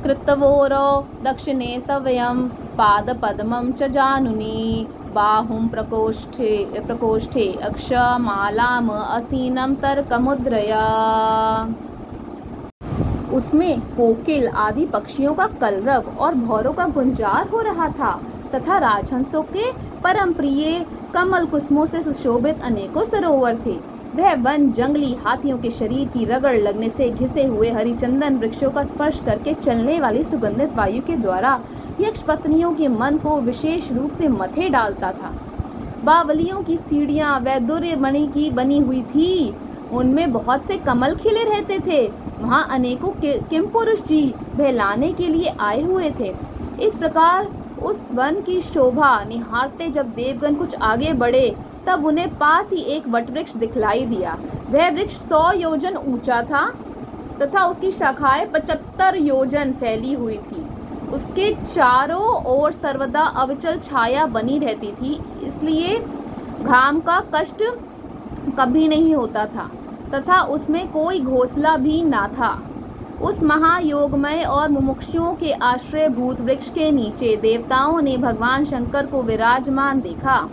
कृतवोरो दक्षिणे सवयं पादपद्मं च जानुनी बाहुं प्रकोष्ठे अक्षमालाम् असीनं तर्कमुद्रया। उसमें कोकिल आदि पक्षियों का कलरव और भौरों का गुंजार हो रहा था तथा राजहंसों के परम प्रिय कमल कुसुमों से सुशोभित अनेकों सरोवर थे। वह वन जंगली हाथियों के शरीर की रगड़ लगने से घिसे हुए हरिचंदन वृक्षों का स्पर्श करके चलने वाली सुगंधित वायु के द्वारा यक्ष पत्नियों के मन को विशेष रूप से मथे डालता था। बावलियों की सीढ़ियां वैदुर्य मणि की बनी हुई थी, उनमें बहुत से कमल खिले रहते थे। वहाँ अनेकों किम पुरुष जी बहलाने के लिए आए हुए थे। इस प्रकार उस वन की शोभा निहारते जब देवगण कुछ आगे बढ़े, तब उन्हें पास ही एक वटवृक्ष दिखलाई दिया। वह वृक्ष 100 योजन ऊंचा था तथा उसकी शाखाएं 75 योजन फैली हुई थी। उसके चारों ओर सर्वदा अविचल छाया बनी रहती थी, इसलिए घाम का कष्ट कभी नहीं होता था तथा उसमें कोई घोंसला भी ना था। उस महायोगमय और मुमुक्षुओं के आश्रय भूत वृक्ष के नीचे देवताओं ने भगवान शंकर को विराजमान देखा।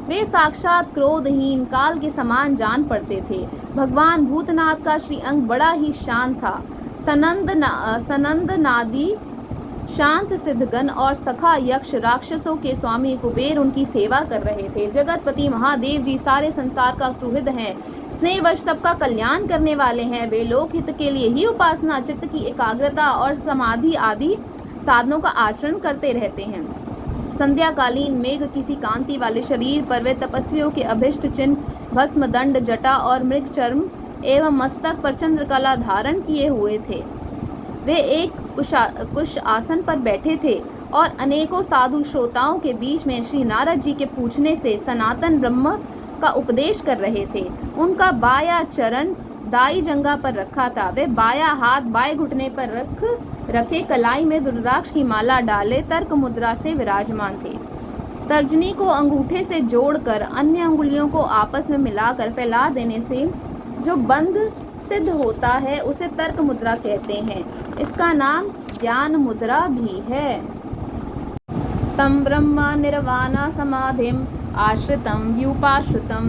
वे साक्षात क्रोधहीन काल के समान जान पड़ते थे। भगवान भूतनाथ का श्री अंग बड़ा ही शांत था। सनंद नादी शांत सिद्धगण और सखा यक्ष राक्षसों के स्वामी कुबेर उनकी सेवा कर रहे थे। जगतपति महादेव जी सारे संसार का सुहृद हैं, स्नेहवश सबका कल्याण करने वाले हैं। वे लोकहित के लिए ही उपासना, चित्त की एकाग्रता और समाधि आदि साधनों का आचरण करते रहते हैं। संध्याकालीन मेघ किसी कांति वाले शरीर पर वे तपस्वियों के अभिष्ट चिन्ह भस्म, दंड, जटा और मृग चर्म एवं मस्तक पर चंद्रकला धारण किए हुए थे। वे एक कुश आसन पर बैठे थे और अनेकों साधु श्रोताओं के बीच में श्री नारद जी के पूछने से सनातन ब्रह्म का उपदेश कर रहे थे। उनका बाया चरण दाई जंघा पर रखा था। वे बाया हाथ बाएं घुटने पर रखे कलाई में रुद्राक्ष की माला डाले तर्क मुद्रा से विराजमान थे। तर्जनी को अंगूठे से जोड़कर अन्य अंगुलियों को आपस में मिलाकर फैला देने से जो बंध सिद्ध होता है उसे तर्क मुद्रा कहते हैं। इसका नाम ज्ञान मुद्रा भी है। तम ब्रह्म निर्वाणा समाधिम आश्रितं व्यूपाश्रितं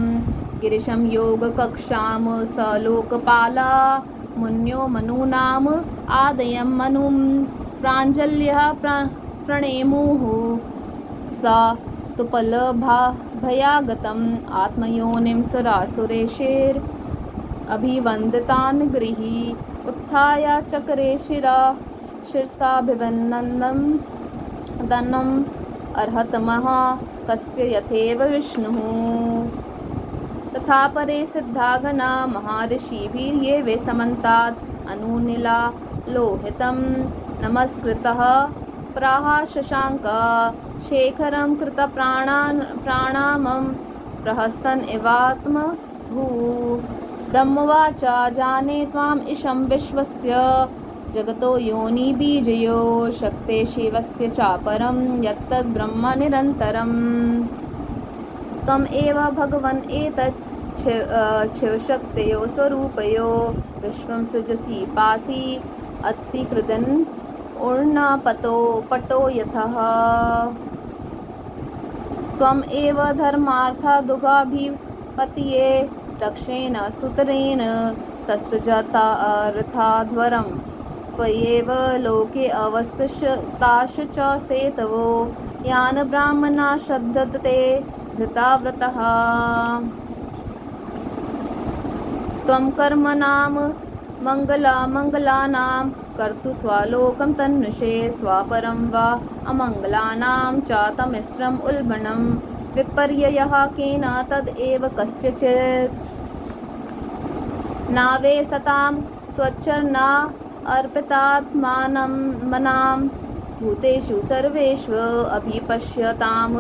गिरिशं योग कक्षाम स लोकपाला मुन्यो मनूनाम आदयं मनुं प्राञ्जल्यः प्रणेमुः स तुपलभयागतम् आत्मयोनिं सुरासुरेशेर् अभिवन्दितान् गृही उत्थाय चक्रे शिरसाभिवन्दनं दन्नम् अर्हतमः कस्य यथेव विष्णुः तथा परे सिद्धागणा महर्षिभिर्ये वे समन्तात् अनुनीला लोहितं नमस्कृतः प्राह शशांक शेखरं कृतप्राणामं प्रहसन् इवात्मभूः ब्रह्मवाचा जाने त्वाम् ईशं विश्वस्य जगतो योनि बीजयो शक्ते शिवस्य चापरं यत्तद् ब्रह्म निरन्तरम् त्वम् एव भगवन् एतत् शिवशक्तयो स्वरूपयो विश्वं सृजसि पासि अत्सि कृदन् पतो यथः त्वम् एव धर्मार्थदुगाभिपतये दक्षेण सुतरेण ससृजतार्थाध्वरम् त्वयैव लोके अवस्थिताश्च सेतवो यान् ब्राह्मणा श्रद्धते धृताव्रतः त्वं कर्मणां मङ्गलानां कर्तु स्वालोकं तन्नुषे स्वापरं वा अमङ्गलानां च तमिस्रम् उल्बणं विपर्ययः केन तदेव कस्यचित् नावे सतां त्वच्चरणा अर्पितात्मानं मनां भूतेषु सर्वेषु अभिपश्यतां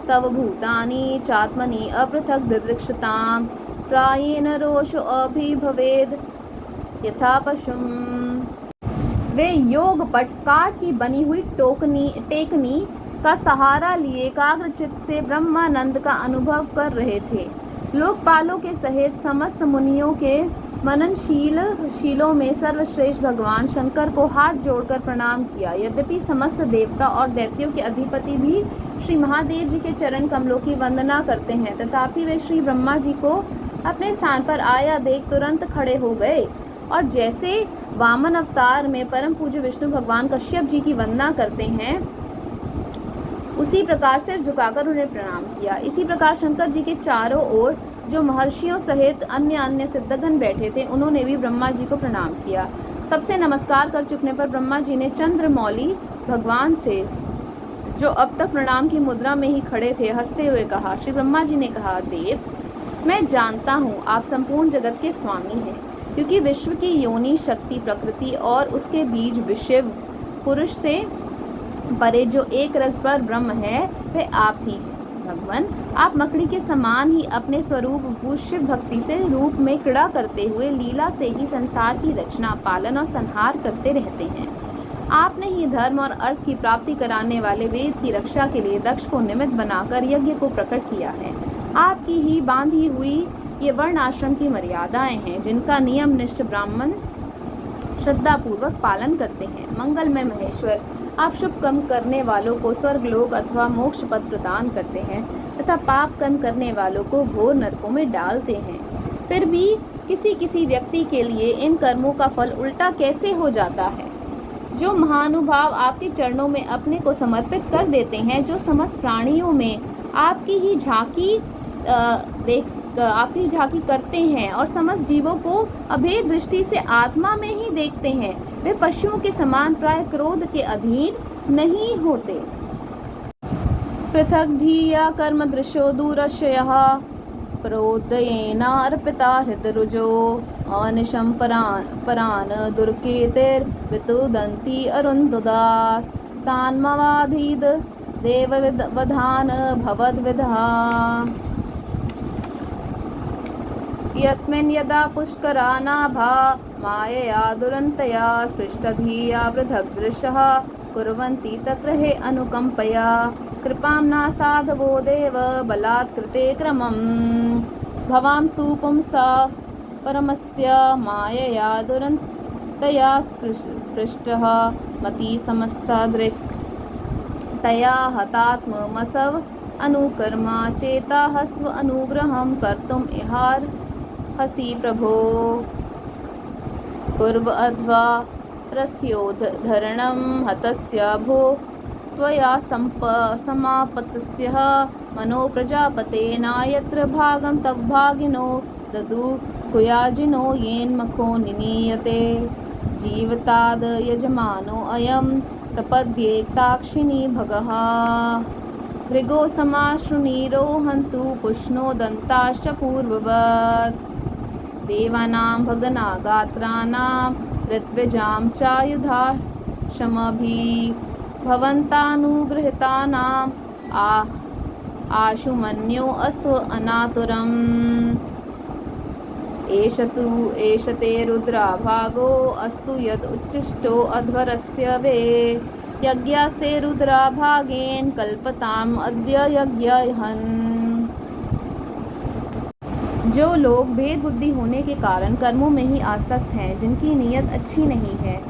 तव भूतानि चात्मनि अपृथक् दिदृक्षतां प्रायेण रोषो अभिभवेद् यथा पशुम्। वे योगपट काठ की बनी हुई टेकनी का सहारा लिए एकाग्रचित्त से ब्रह्मानंद का अनुभव कर रहे थे। लोकपालों के सहित समस्त मुनियों के मननशीलों में सर्वश्रेष्ठ भगवान शंकर को हाथ जोड़कर प्रणाम किया। यद्यपि समस्त देवता और दैत्यों के अधिपति भी श्री महादेव जी के चरण कमलों की वंदना करते हैं, तथापि वे श्री ब्रह्मा जी को अपने स्थान पर आया देख तुरंत खड़े हो गए और जैसे वामन अवतार में परम पूज्य विष्णु भगवान कश्यप जी की वंदना करते हैं उसी प्रकार से झुकाकर उन्हें प्रणाम किया। इसी प्रकार शंकर जी के चारों ओर जो महर्षियों सहित अन्य सिद्धगण बैठे थे उन्होंने भी ब्रह्मा जी को प्रणाम किया। सबसे नमस्कार कर चुकने पर ब्रह्मा जी ने चंद्रमौली भगवान से, जो अब तक प्रणाम की मुद्रा में ही खड़े थे, हंसते हुए कहा। श्री ब्रह्मा जी ने कहा, देव, मैं जानता हूँ आप संपूर्ण जगत के स्वामी हैं, क्योंकि विश्व की योनि शक्ति प्रकृति और उसके बीज विशिव पुरुष से परे जो एक रस पर ब्रह्म है वह आप ही हैं। भगवान, आप मकड़ी के समान ही अपने स्वरूप भूत शिव भक्ति से रूप में क्रीड़ा करते हुए लीला से ही संसार की रचना, पालन और संहार करते रहते हैं। आपने ही धर्म और अर्थ की प्राप्ति कराने वाले वेद की रक्षा के लिए दक्ष को निमित्त बनाकर यज्ञ को प्रकट किया है। आपकी ही बांधी हुई ये वर्ण आश्रम की मर्यादाएं हैं, जिनका नियम निष्ठ ब्राह्मण श्रद्धापूर्वक पालन करते हैं। मंगलमय महेश्वर, आप शुभ कर्म करने वालों को स्वर्गलोक अथवा मोक्ष पद प्रदान करते हैं तथा पाप कर्म करने वालों को घोर नरकों में डालते हैं। फिर भी किसी किसी व्यक्ति के लिए इन कर्मों का फल उल्टा कैसे हो जाता है? जो महानुभाव आपके चरणों में अपने को समर्पित कर देते हैं, जो समस्त प्राणियों में आपकी झांकी करते हैं और समस्त जीवों को अभेद दृष्टि से आत्मा में ही देखते हैं, वे पशुओं के समान प्राय क्रोध के अधीन नहीं होते। पृथक धिया कर्म दृश्यो दूरशयः प्रोदयेनार्पिता हृदरुजो अनिशं परान् दुर्केतिर्वितुदन्ति अरुन्धुदास् तान्मवाधीद देववधान भवद्विधा। यस्मिन् यदा पुष्करानाभा मायया दुरन्तया स्पृष्टधिया पृथग्दृशः कुर्वन्ति तत्र हे अनुकम्पया कृपां न साधवो देव बलात्कृते क्रमम्। भवांस्तु पुंसा परमस्य मायया दुरन्तया स्पृष्टः मति समस्ता दृक् तया हतात्ममसव अनुकर्मा चेता हस्व अनुग्रहं कर्तुम् इहार्हसि प्रभो। पूर्व अध्वा रस्योद्धरणं हतस्य भो त्वया समापतस्य मनो प्रजापतेना यत्र भागं तद्भागिनो ददु कुयाजिनो येन्मखो निनीयते जीवताद यजमानो अयं प्रपद्येताक्षिणी भगः। भृगो समाश्रुनीरोहन्तु पुष्णो दन्ताश्च पूर्ववत् देवानां भगनागात्राणां ऋत्विजां चायुधा शमभिः भवन्तानुगृहीतानाम् आशुमन्यो अस्तु अनातुरम्। एष ते रुद्राभागो अस्तु यद् उच्छिष्टो अध्वरस्य वे यज्ञास्ते रुद्राभागेन कल्पताम् अद्य यज्ञहन्। जो लोग भेद बुद्धि होने के कारण कर्मों में ही आसक्त हैं, जिनकी नीयत अच्छी नहीं है,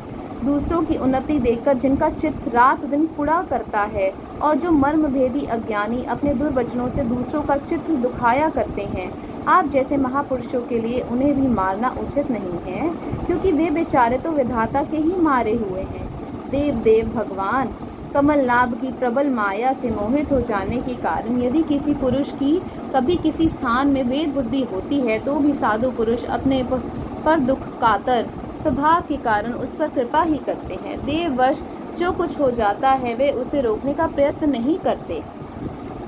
दूसरों की उन्नति देखकर जिनका चित्त रात दिन कुड़ा करता है और जो मर्म भेदी अज्ञानी अपने दुर्वचनों से दूसरों का चित्त दुखाया करते हैं, आप जैसे महापुरुषों के लिए उन्हें भी मारना उचित नहीं है, क्योंकि वे बेचारे तो विधाता के ही मारे हुए हैं। देव भगवान कमल नाभ की प्रबल माया से मोहित हो जाने के कारण यदि किसी पुरुष की कभी किसी स्थान में भेद बुद्धि होती है तो भी साधु पुरुष अपने पर दुख कातर स्वभाव के कारण उस पर कृपा ही करते हैं। देववश जो कुछ हो जाता है वे उसे रोकने का प्रयत्न नहीं करते।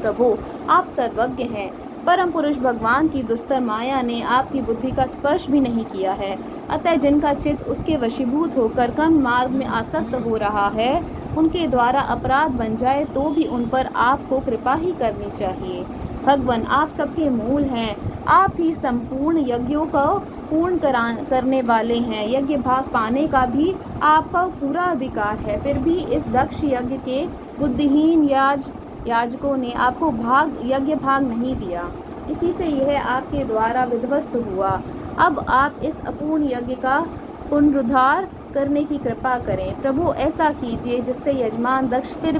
प्रभु आप सर्वज्ञ हैं। परम पुरुष भगवान की दुस्तर माया ने आपकी बुद्धि का स्पर्श भी नहीं किया है, अतः जिनका चित्त उसके वशीभूत होकर कर्म मार्ग में आसक्त हो रहा है, उनके द्वारा अपराध बन जाए तो भी उन पर आपको कृपा ही करनी चाहिए। भगवान आप सबके मूल हैं, आप ही संपूर्ण यज्ञों को पूर्ण करने वाले हैं। यज्ञ भाग पाने का भी आपका पूरा अधिकार है, फिर भी इस दक्ष यज्ञ के बुद्धिहीन याजकों ने आपको यज्ञ भाग नहीं दिया, इसी से यह आपके द्वारा विध्वस्त हुआ। अब आप इस अपूर्ण यज्ञ का पुनरुद्धार करने की कृपा करें। प्रभु ऐसा कीजिए जिससे यजमान दक्ष फिर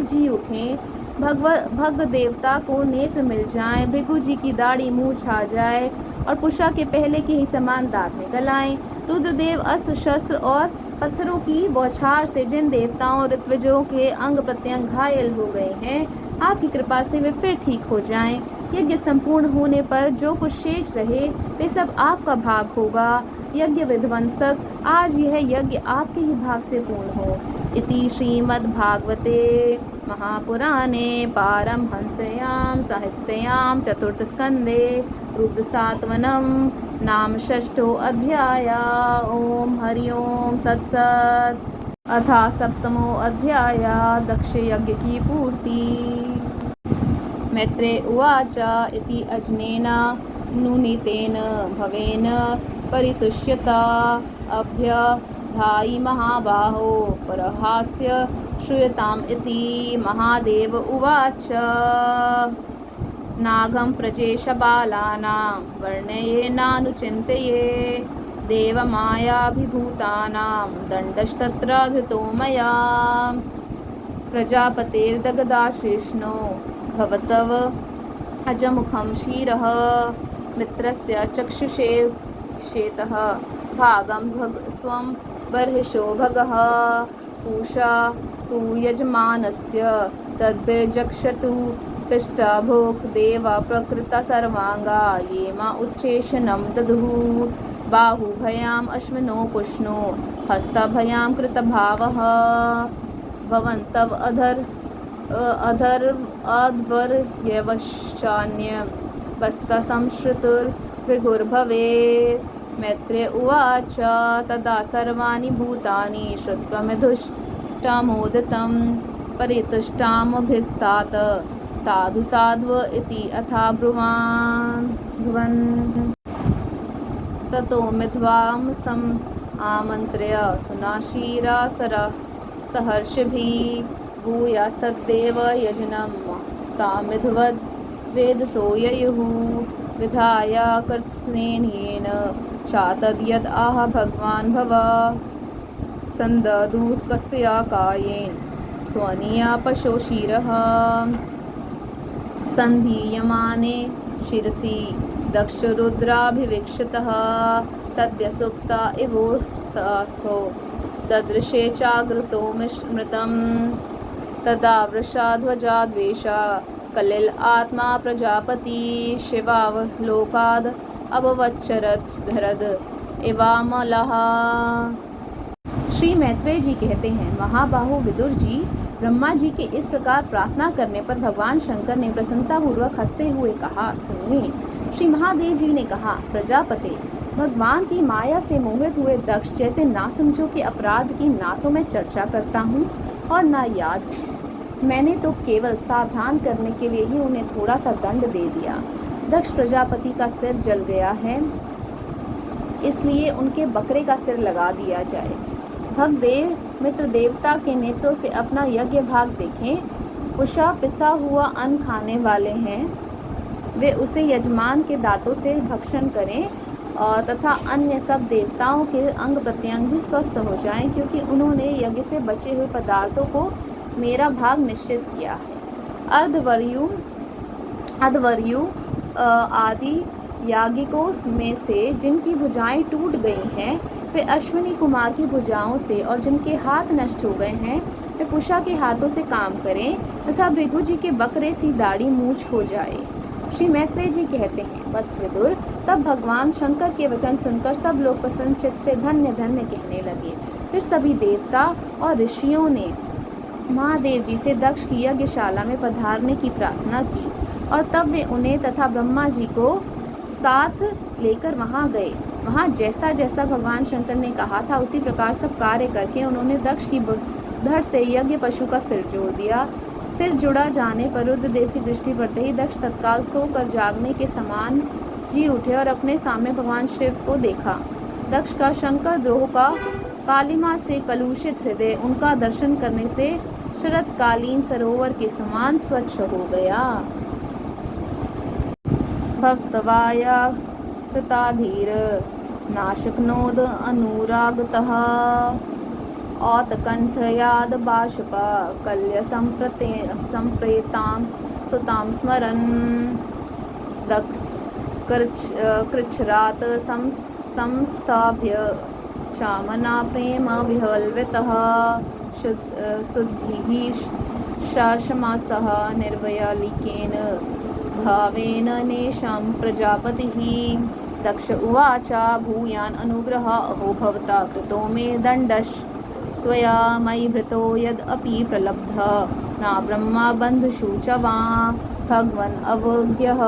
जी उठें, भग देवता को नेत्र मिल जाएं, भृगु जी की दाढ़ी मूछ आ जाए और पुषा के पहले के ही समान दांत निकल आएं। रुद्रदेव अस्त्र शस्त्र और पत्थरों की बौछार से जिन देवताओं ऋत्विजों के अंग प्रत्यंग घायल हो गए हैं, आपकी कृपा से वे फिर ठीक हो जाएं। यज्ञ संपूर्ण होने पर जो कुछ शेष रहे वे सब आपका भाग होगा। यज्ञ विध्वंसक, आज यह यज्ञ आपके ही भाग से पूर्ण हो। इति श्रीमद्भागवते महापुराणे पारमहंस्यां साहित्यां चतुर्थस्कन्धे रुद्रसात्वनं नाम षष्ठो अध्याय। ओम हरि ओम तत्सत्। अथा सप्तमो अध्याय दक्षयज्ञ की पूर्ति। मैत्रेय उवाच इति अजनेन नुनीतेन भवेन परितुष्यता अभ्यधायि महाबाहो परहास्य श्रूयताम् इति। महादेव उवाच नागं प्रजेश बालानां वर्णये नानुचिन्तये देवमायाभिभूतानां दण्डस्तत्र धृतो मया प्रजापतेर्दगदाशिष्णो भवतव अजमुखं क्षीरः मित्रस्य चक्षुषे शेतः भागं स्वं बर्हिषो भगः पूषा तु यजमानस्य तद्भिर्जक्षतु तिष्ठा भोक् देवा प्रकृता सर्वाङ्गा ये मा उच्चेशनं ददुः बाहुभयाम् अश्विनो पुष्णो हस्ताभयां कृतभावः भवन्तव अध्वर्यवशान्य वस्तसंश्रुतिर्भृगुर्भवेत् मैत्रेय उवाच तदा सर्वाणि भूतानि श्रुत्वा मधुष्टमोदितं परितुष्टामभिस्तात साधु साध्व इति अथा ब्रुवन् ततो मिध्वांसम् आमन्त्र्य सुनाशीरा सहर्षिभिः भूयास्तद्देव यजनं सा मिध्वद् वेदसो ययुः विधाय कर्त्स्नेन चातद्यद् आह भगवान् भव सन्ददुः कस्य कायेन स्वनीया पशो शिरः सन्धीयमाने शिरसि दक्षरुद्राभिवीक्षितः सद्य सुप्ता इवोस्ताथो ददृशे चाग्रतो मृतं तदा वृषाध्वजा द्वेषा कलिल आत्मा प्रजापति शिवावलोकाद् अभवच्चरत् धरद एवामलः। श्री मैत्रेय जी कहते हैं, महाबाहु विदुर जी, ब्रह्मा जी के इस प्रकार प्रार्थना करने पर भगवान शंकर ने प्रसन्नतापूर्वक हंसते हुए कहा, सुनिए। श्री महादेव जी ने कहा, प्रजापति, भगवान की माया से मोहित हुए दक्ष जैसे नासमझों के अपराध की ना तो मैं चर्चा करता हूँ और ना याद। मैंने तो केवल सावधान करने के लिए ही उन्हें थोड़ा सा दंड दे दिया। दक्ष प्रजापति का सिर जल गया है, इसलिए उनके बकरे का सिर लगा दिया जाए। भगदेव मित्र देवता के नेत्रों से अपना यज्ञ भाग देखें। उषा पिसा हुआ अन्न खाने वाले हैं, वे उसे यजमान के दांतों से भक्षण करें और तथा अन्य सब देवताओं के अंग प्रत्यंग भी स्वस्थ हो जाएं, क्योंकि उन्होंने यज्ञ से बचे हुए पदार्थों को मेरा भाग निश्चित किया है। अध्वर्यु आदि याज्ञिकों में से जिनकी भुजाएं टूट गई हैं, वे अश्विनी कुमार की भुजाओं से, और जिनके हाथ नष्ट हो गए हैं, वे पुषा के हाथों से काम करें तथा भृगु जी के बकरे सी दाढ़ी मूछ हो जाए। श्री मैत्रेय जी कहते हैं, वत्स विदुर, तब भगवान शंकर के वचन सुनकर सब लोग प्रसन्नचित्त से धन्य धन्य कहने लगे। फिर सभी देवता और ऋषियों ने महादेव जी से दक्ष की यज्ञशाला में पधारने की प्रार्थना की और तब वे उन्हें तथा ब्रह्मा जी को साथ लेकर वहां गए। वहां जैसा जैसा भगवान शंकर ने कहा था उसी प्रकार सब कार्य करके उन्होंने दक्ष की धड़ से यज्ञ पशु का सिर जोड़ दिया। सिर जुड़ा जाने पर रुद्रदेव की दृष्टि पड़ते ही दक्ष तत्काल सोकर जागने के समान जी उठे और अपने सामने भगवान शिव को देखा। दक्ष का शंकर द्रोह का कालिमा से कलुषित हृदय उनका दर्शन करने से शरतकालीन सरोवर के समान स्वच्छ हो गया। भवस्तवाया कृताधीर नाशक्नोद अनुरागतः औतकंठयाद बाष्पा कल्य संप्रेतां सुतां स्मरन् कृच्छ्रात संस्थाभ्य शामना प्रेम विहल्वितः शुद्धिः शाशमासः निर्वयालिकेन भावेन नेशं प्रजापतिः। दक्ष उवाच भूयान् अनुग्रह अहो भवता कृतो मे दण्डश् त्वया मयि भृतो यद् प्रलब्ध न ब्रह्मा बन्धुषु च वा भगवन् अवज्ञः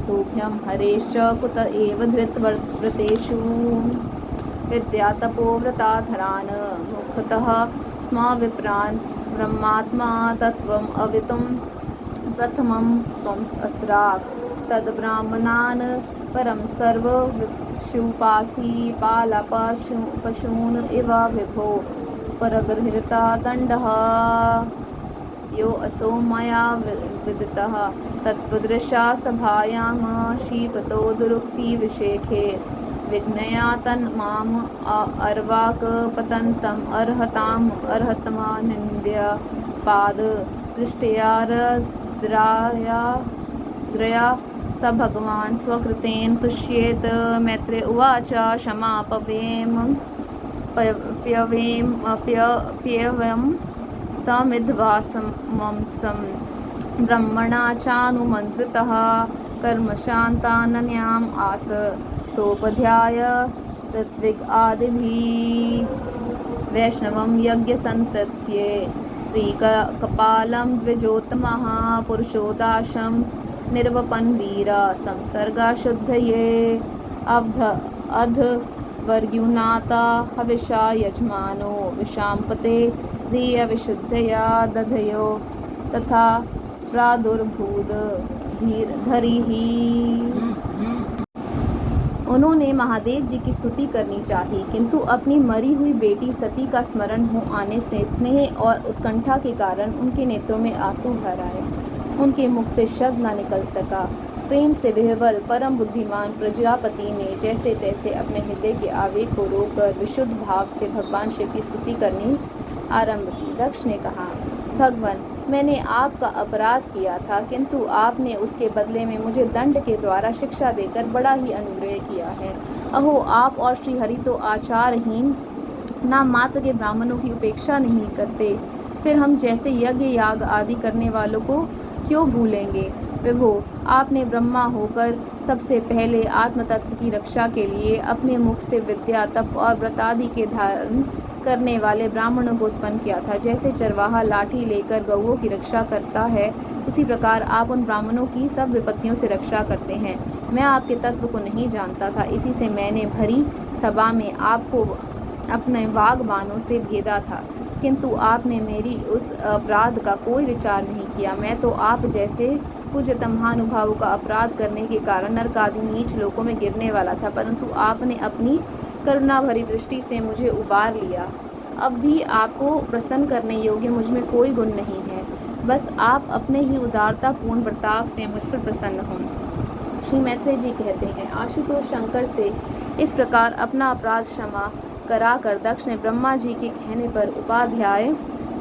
तुभ्यं हरेश्च कुत एव धृतव्रतेषु विद्यातपोव्रताधरान् मुखतः स्म विप्रान् ब्रह्मात्मा तत्त्वम् अवितुं प्रथमं त्वम् अस्राक् तद्ब्राह्मणान् परं सर्वविषुपासि पालापशून् इव विभो परगृहीता दण्डः यो असौ मया विदितः तत्त्वदृशा सभायां श्रीपतो दुरुक्तिविशेखे विघ्नया तन्माम अर्वाक पतन्तम अर्हताम अर्हतमानिन्द्य पाद दृष्ट्यारद्राया स भगवान् स्वकृतेन तुष्येत। मैत्रेय उवाच प्यवं समिद्वासमंसं ब्रह्मणा चानुमन्त्रितः कर्मशान्तानन्याम् आस सोपध्याय ऋत्विग आदिभिः। वैष्णवं यज्ञसन्तत्ये श्रीकपालं द्विजोत्तमः पुरुषोदाशं निर्वपन् वीर संसर्गाशुद्धये अध्वर्युनाता हविषा यजमानो विशाम्पते धियविशुद्धया दधयो तथा प्रादुर्भूत धीर्धरिः। उन्होंने महादेव जी की स्तुति करनी चाहिए, किंतु अपनी मरी हुई बेटी सती का स्मरण हो आने से स्नेह और उत्कंठा के कारण उनके नेत्रों में आंसू भर आए। उनके मुख से शब्द न निकल सका। प्रेम से विह्वल परम बुद्धिमान प्रजापति ने जैसे तैसे अपने हृदय के आवेग को रोककर विशुद्ध भाव से भगवान शिव की स्तुति करनी आरंभ की। दक्ष ने कहा, भगवान, मैंने आपका अपराध किया था, किंतु आपने उसके बदले में मुझे दंड के द्वारा शिक्षा देकर बड़ा ही अनुग्रह किया है। अहो, आप और श्रीहरि तो आचारहीन नाम मात्र के ब्राह्मणों की उपेक्षा नहीं करते, फिर हम जैसे यज्ञ याग आदि करने वालों को क्यों भूलेंगे। विभो, आपने ब्रह्मा होकर सबसे पहले आत्मतत्व की रक्षा के लिए अपने मुख से विद्या, तप और व्रत आदि के धारण करने वाले ब्राह्मणों को उत्पन्न किया था। जैसे चरवाहा लाठी लेकर गौओं की रक्षा करता है, उसी प्रकार आप उन ब्राह्मणों की सब विपत्तियों से रक्षा करते हैं। मैं आपके तत्व को नहीं जानता था, इसी से मैंने भरी सभा में आपको अपने वाग बाणों से भेदा था, किंतु आपने मेरी उस अपराध का कोई विचार नहीं किया। मैं तो आप जैसे पूज्यतम महानुभावों का अपराध करने के कारण नरक आदि नीच लोकों में गिरने वाला था, परंतु आपने अपनी करुणा भरी दृष्टि से मुझे उबार लिया। अब भी आपको प्रसन्न करने योग्य मुझ में कोई गुण नहीं है, बस आप अपने ही उदारतापूर्ण बर्ताव से मुझ पर प्रसन्न हों। श्री मैत्रेय जी कहते हैं, आशुतोष शंकर से इस प्रकार अपना अपराध क्षमा कराकर दक्ष ने ब्रह्मा जी के कहने पर उपाध्याय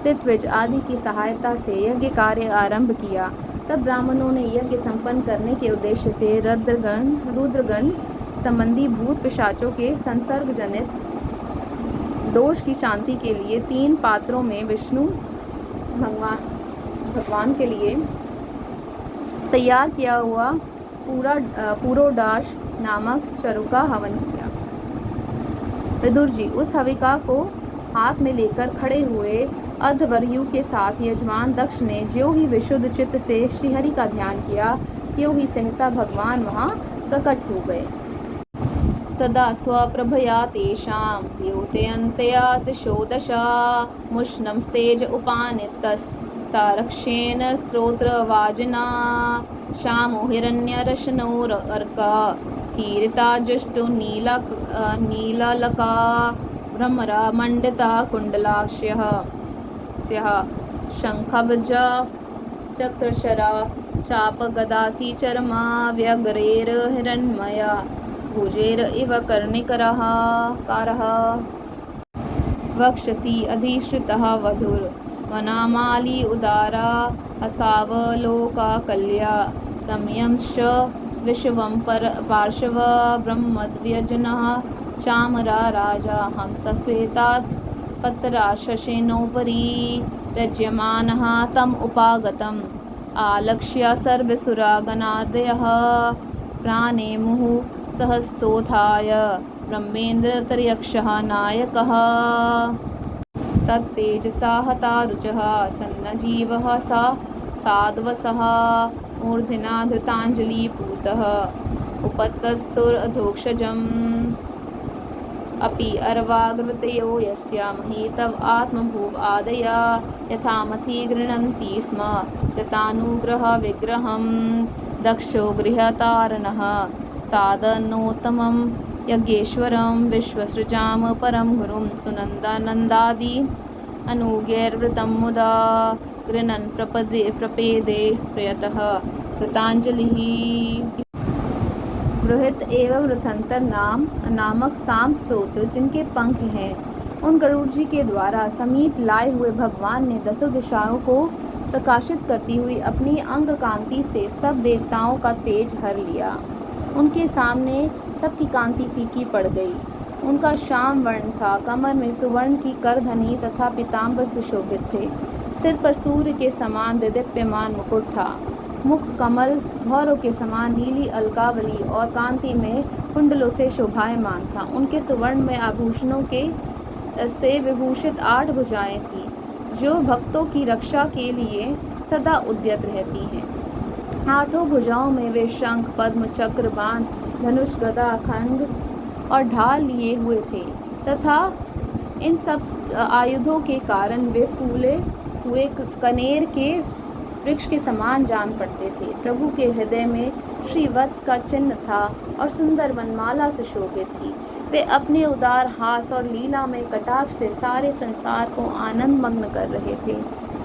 ऋत्विज आदि की सहायता से यज्ञ कार्य आरंभ किया। तब ब्राह्मणों ने यज्ञ संपन्न करने के उद्देश्य से रुद्रगण संबंधी भूत पिशाचों के संसर्ग जनित दोष की शांति के लिए 3 पात्रों में विष्णु भगवान के लिए तैयार किया हुआ पुरोडाश नामक चरु का हवन किया। विदुर जी उस हविका को हाथ में लेकर खड़े हुए अध्वर्यु के साथ यजमान दक्ष ने ज्यों ही विशुद्ध चित्त से श्रीहरि का ध्यान किया, त्यों ही सहसा भगवान वहाँ प्रकट हो गए। तदा स्वप्रभया तेषां द्योतयन्त्यातिशोदशा मुष्णं स्तेज उपानितस्तारक्षेण स्तोत्रवाजिना श्यामो हिरण्यरशनोरर्का कीरिता जुष्टो नीलालका भ्रमरा मंडिता कुण्डलाक्ष्यः शंखभजा चक्रशरा चापगदासी चरमा व्यग्रैर्हिरण्मया भुजेर इव कर्णिकरः वक्षसि अधिश्रितः वधुर वनामाली उदारा हसावलोकाकल्या रम्यंश्च विश्वं पार्श्व ब्रह्मद्व्यजनः चामरा राजा हंसश्वेतात् पत्राशशेनोपरि रज्यमानः तम् उपागतम् आलक्ष्य सर्वसुरागणादयः प्राणेमुः सहसोत्थाय ब्रह्मेन्द्रतर्यक्षः नायकः तत्तेजसा हतारुचः सन्नजीवः सा साध्वसः मूर्ध्ना धृताञ्जलिपूतः उपतस्थुरधोक्षजम् अपि अर्वाग्रवतयो यस्य महीतव आत्मभुव आदय यथामथि गृह्णन्ति स्म कृतानुग्रहविग्रहं दक्षो गृहतारणः साधनोत्तमं यज्ञेश्वरं विश्वसृजां परं गुरुं सुनन्दानन्दादि अनुज्ञैर्वृतं मुदा गृह्णन् प्रपेदे प्रयतः कृताञ्जलिः। बृहत एवं रथंतर नामक साम स्रोत्र जिनके पंख हैं, उन गरुड़ जी के द्वारा समीप लाए हुए भगवान ने दसों दिशाओं को प्रकाशित करती हुई अपनी अंग कांति से सब देवताओं का तेज हर लिया। उनके सामने सबकी कांति फीकी पड़ गई। उनका श्याम वर्ण था, कमर में सुवर्ण की करधनी तथा पीताम्बर से शोभित थे। सिर पर सूर्य के समान दिदीप्यमान मुकुट था। मुख कमल भौरों के समान नीली अलकावली और कांति में कुंडलों से शोभायमान था। उनके सुवर्ण में आभूषणों के से विभूषित 8 भुजाएं थीं, जो भक्तों की रक्षा के लिए सदा उद्यत रहती हैं। 8 भुजाओं में वे शंख, पद्म, चक्र, बाण, धनुष, गदा, खड्ग और ढाल लिए हुए थे तथा इन सब आयुधों के कारण वे फूले हुए कनेर के वृक्ष के समान जान पड़ते थे। प्रभु के हृदय में श्रीवत्स का चिन्ह था और सुंदर वनमाला से शोभित थी। वे अपने उदार हास और लीला में कटाक्ष से सारे संसार को आनंद मग्न कर रहे थे।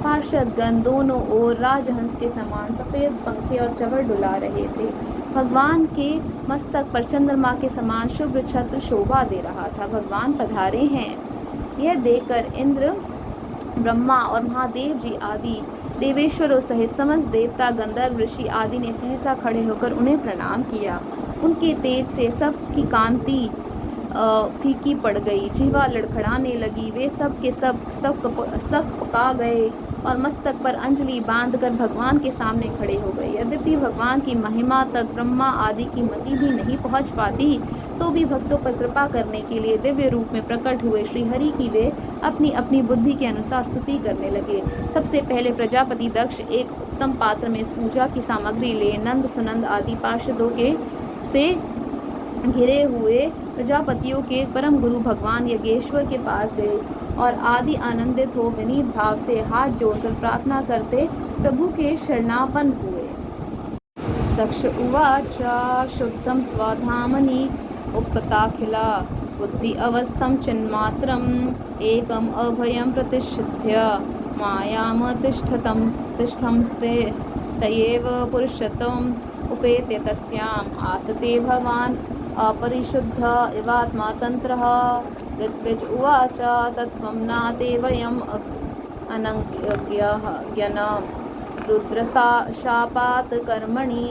पार्षदगण दोनों ओर राजहंस के समान सफेद पंखे और चवर डुला रहे थे। भगवान के मस्तक पर चंद्रमा के समान शुभ्र छत्र शोभा दे रहा था। भगवान पधारे हैं, यह देखकर इंद्र, ब्रह्मा और महादेव जी आदि देवेश्वरों सहित समस्त देवता, गंधर्व, ऋषि आदि ने सहसा खड़े होकर उन्हें प्रणाम किया। उनके तेज से सबकी कांति फीकी पड़ गई, जीवा लड़खड़ाने लगी। वे सब के सब पका गए और मस्तक पर अंजलि बांधकर भगवान के सामने खड़े हो गए। यद्यपि भगवान की महिमा तक ब्रह्मा आदि की मति भी नहीं पहुंच पाती, तो भी भक्तों पर कृपा करने के लिए दिव्य रूप में प्रकट हुए श्रीहरि की वे अपनी अपनी बुद्धि के अनुसार स्तुति करने लगे। सबसे पहले प्रजापति दक्ष एक उत्तम पात्र में पूजा की सामग्री ले नंद, सुनंद आदि पार्षदों के से घिरे हुए प्रजापतियों के परम गुरु भगवान यज्ञेश्वर के पास गए और आदि आनंदित हो विनीत भाव से हाथ जोड़कर प्रार्थना करते प्रभु के शरणापन्न हुए। दक्ष उवाच शुद्धं स्वधामनि उपताखिला बुद्धि अवस्थं चिन्मात्रम् एकम् अभयं प्रतिष्ठित्य मायां तिष्ठंस्ते तयेव पुरुषत्वम् उपेत्य तस्याम् आसते भवान् अपरिशुद्ध इवात्मा तंत्रः। ऋत्विज उवाच तत्त्वं नाते वयम् अनज्ञः रुद्रशापात् कर्मणि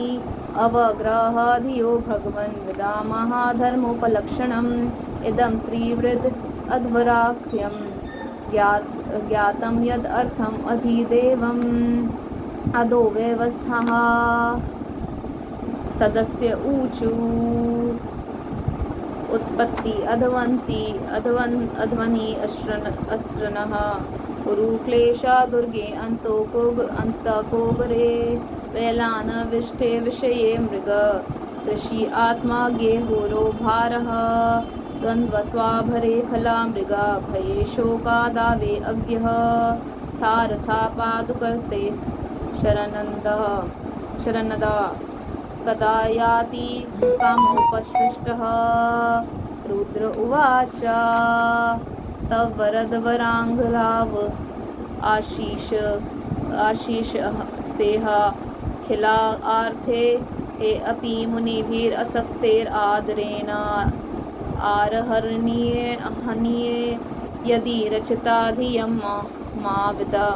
अवग्रह धियो भगवन् विदामः धर्मोपलक्षणम् इदं त्रिवृद्ध अध्वराख्यं ज्ञातं यद् अर्थम् अधिदेवम् अदो व्यवस्थः। सदस्य ऊचु उत्पत्ति अध्वनि अश्रनः कुरुक्लेशा दुर्गे अंतकोगरे वैलान विष्टे विषये मृग कृषि आत्मा गेहोरो भारः द्वन्द्वस्वाभरे खला मृगा भये शोकादावे अज्ञः सारथा पादुकर्ते शरणदा कदा याति कामोपसृष्टः। रुद्र उवाच तव वरदवराङ्गराव आशीष सेह खिला आर्थे हे अपि मुनिभिरसक्तेरादरेण हनीये यदि रचिता धियं मा विदा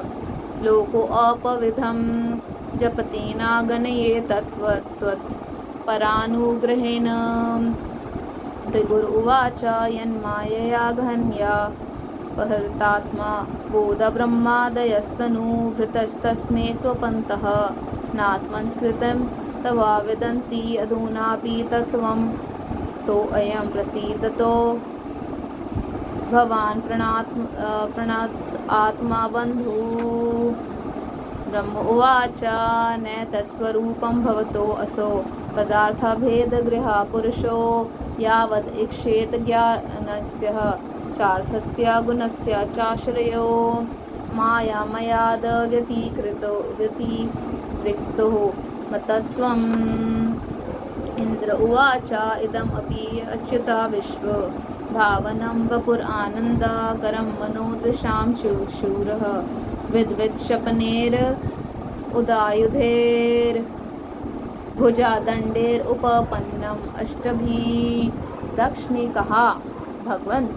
लोको अपविधं जपति नागणये तत्त्वपरानुग्रहेण। भृगुरुवाच यन्मायया घन्या पहृतात्मा बोधब्रह्मादयस्तनुभृतस्तस्मै स्वपन्तः नात्मन्सृतं तवा विदन्ति अधुनापि तत्त्वं सोऽयं प्रसीदतो भवान् प्रणात आत्मा बन्धु। ब्रह्म उवाच न तत्स्वरूपं भवतो असौ पदार्थभेदगृहा पुरुषो यावद् इक्षेत ज्ञानस्य चार्थस्य गुणस्य चाश्रयो मायामयाद् व्यतिरिक्तो मतस्त्वम्। इंद्र उवाच इदम् अपि अच्युता विश्व भावनं वपुरानन्दाकरं मनोदृशां शूरः विद्वित् शपनेर उदायुधेर भुजा दंडेर उपपन्नम अष्टभी। दक्ष ने कहा, भगवान,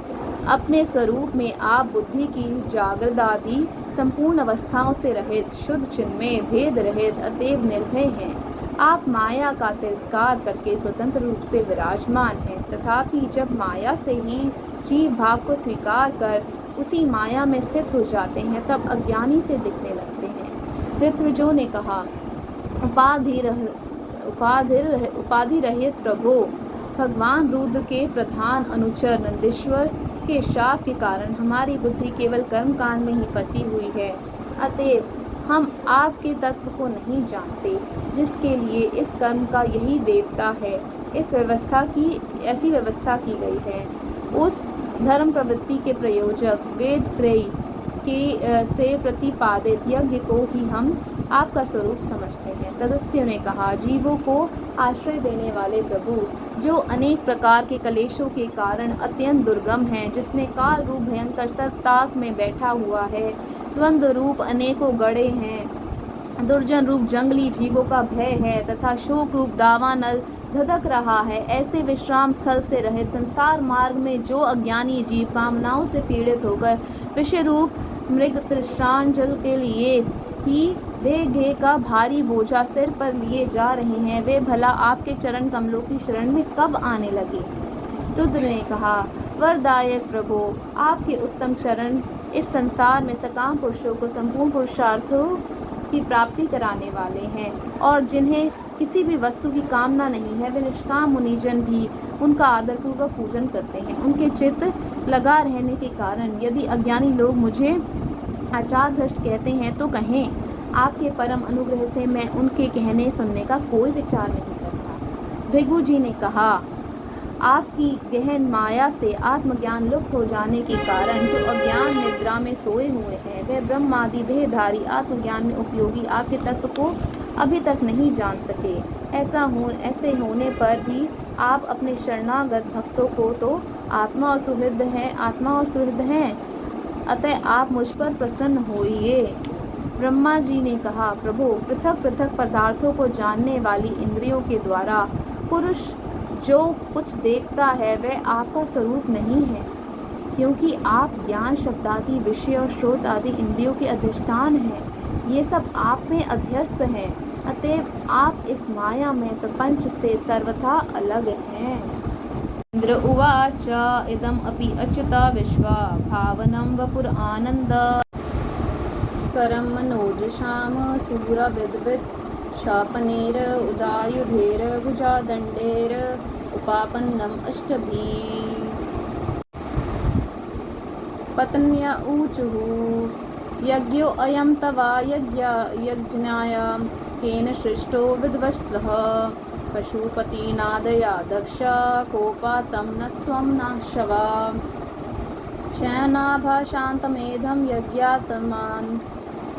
अपने स्वरूप में आप बुद्धि की जागृत आदि संपूर्ण अवस्थाओं से रहित, शुद्ध चिन्मय, भेद रहित, अतएव निर्भय हैं। आप माया का तिरस्कार करके स्वतंत्र रूप से विराजमान हैं। तथापि जब माया से ही जीव भाव को स्वीकार कर उसी माया में स्थित हो जाते हैं, तब अज्ञानी से दिखने लगते हैं। ऋत्विजों ने कहा, उपाधि रहित प्रभो, भगवान रुद्र के प्रधान अनुचर नंदीश्वर के शाप के कारण हमारी बुद्धि केवल कर्मकांड में ही फंसी हुई है। अतएव हम आपके तत्व को नहीं जानते, जिसके लिए इस कर्म का यही देवता है। ऐसी व्यवस्था की गई है। उस धर्म प्रवृत्ति के प्रयोजक वेद त्रयी के से प्रतिपादित यज्ञ को ही हम आपका स्वरूप समझते हैं। सदस्यों ने कहा, जीवों को आश्रय देने वाले प्रभु, जो अनेक प्रकार के कलेशों के कारण अत्यंत दुर्गम है, जिसमें काल रूप भयंकर सर्पताक में बैठा हुआ है, द्वंद्व रूप अनेकों गड़े हैं, दुर्जन रूप जंगली जीवों का भय है, तथा शोक रूप दावानल धधक रहा है, ऐसे विश्राम स्थल से रहित संसार मार्ग में जो अज्ञानी जीव कामनाओं से पीड़ित होकर विषय रूप मृग तृष्णांजल के लिए ही देह का भारी बोझा सिर पर लिए जा रहे हैं, वे भला आपके चरण कमलों की शरण में कब आने लगे। रुद्र ने कहा, वरदायक प्रभु, आपके उत्तम चरण इस संसार में सकाम पुरुषों को संपूर्ण पुरुषार्थों की प्राप्ति कराने वाले हैं, और जिन्हें किसी भी वस्तु की कामना नहीं है, वे निष्काम मुनिजन भी उनका आदरपूर्वक पूजन करते हैं। उनके चित्त लगा रहने के कारण यदि अज्ञानी लोग मुझे आचार भ्रष्ट कहते हैं तो कहें, आपके परम अनुग्रह से मैं उनके कहने सुनने का कोई विचार नहीं करता। भृगु जी ने कहा, आपकी गहन माया से आत्मज्ञान लुप्त हो जाने के कारण जो अज्ञान निद्रा में सोए हुए हैं, वे ब्रह्मादि देहधारी आत्मज्ञान में उपयोगी आपके तत्व को अभी तक नहीं जान सके। ऐसे होने पर भी आप अपने शरणागत भक्तों को तो आत्मा और सुहृद हैं, अतः आप मुझ पर प्रसन्न होइए। ब्रह्मा जी ने कहा, प्रभु, पृथक पृथक पदार्थों को जानने वाली इंद्रियों के द्वारा पुरुष जो कुछ देखता है वह आपका स्वरूप नहीं है, क्योंकि आप ज्ञान शब्दादि विषय और श्रोत आदि इंद्रियों के अधिष्ठान हैं। ये सब आप में अध्यस्त हैं, अतएव आप इस माया में प्रपंच से सर्वथा अलग हैं। इंद्र उवाच, इदम अपि अच्युता विश्वा भावनम वपुर आनंद करम मनोदृशाम सूरा विद्वित शापनेर उदायुधेर भुजादंडेर उपापन्नम अष्टभी। पत्न्या ऊचुः, यज्ञो अयं तवा यज्ञाय केन सृष्टो विद्वस्तः। पशुपतिनादया दक्ष कोपातं नस्त्वं नाशवा। शयनाभा शान्तमेधं यज्ञात्मान्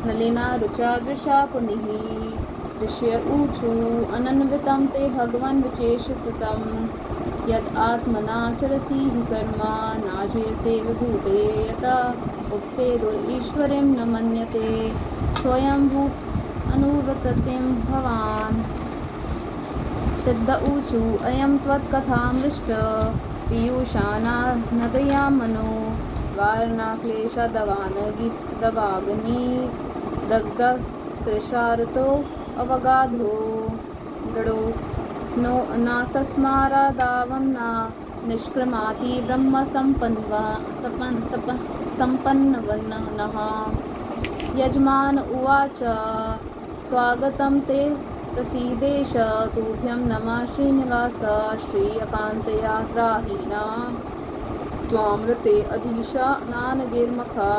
नलिना रुचा दृशा पुनिः। ऋषय ऊचु, अनन्वितं ते भगवन् विचेषितं यद आत्मना चरसि हि कर्म नाजयसे विभूते यत उपसेदुरीश्वरीं न मन्यते स्वयंभू अनुवर्ततें भवान्। सिद्ध ऊचु, अयं त्वत्कथामृष्ट पीयूषाना नगया मनो वारणा क्लेशदवाग्नि दग्ध कृशारतो अवगाधो दृढो नो नासस्मारादावं न निष्क्रमाति ब्रह्म सम्पन्नः। यजमान उवाच, स्वागतं ते प्रसीदेश तुभ्यं नमः श्रीनिवास। श्री अकान्तयात्राहीना त्वामृते अधीशा नानगिर्मखा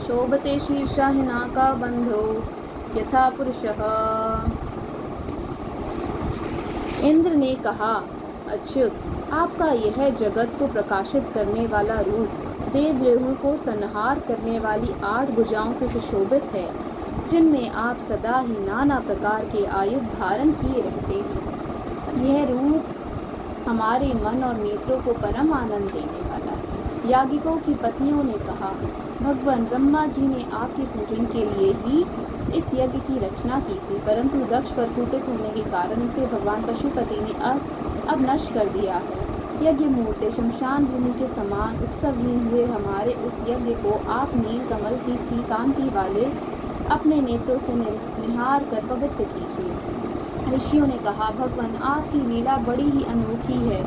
शोभते शीर्षा हिनाका बंधो यथा पुरुषः। इंद्र ने कहा, अच्युत, आपका यह जगत को प्रकाशित करने वाला रूप देवदेवों को संहार करने वाली 8 भुजाओं से सुशोभित है, जिनमें आप सदा ही नाना प्रकार के आयुध धारण किए रहते हैं। यह रूप हमारे मन और नेत्रों को परम आनंद देने वाला है। याज्ञिकों की पत्नियों ने कहा, भगवान ब्रह्मा जी ने आपके पूजन के लिए ही इस यज्ञ की रचना की थी, परंतु दक्ष पर कुपित होने के कारण इसे भगवान पशुपति ने अब नष्ट कर दिया है। यज्ञ मूर्ति शमशान भूमि के समान उत्सवहीन हुए हमारे उस यज्ञ को आप नील कमल की सी कांति वाले अपने नेत्रों से निहार कर पवित्र कीजिए। ऋषियों ने कहा, भगवान आपकी लीला बड़ी ही अनोखी है,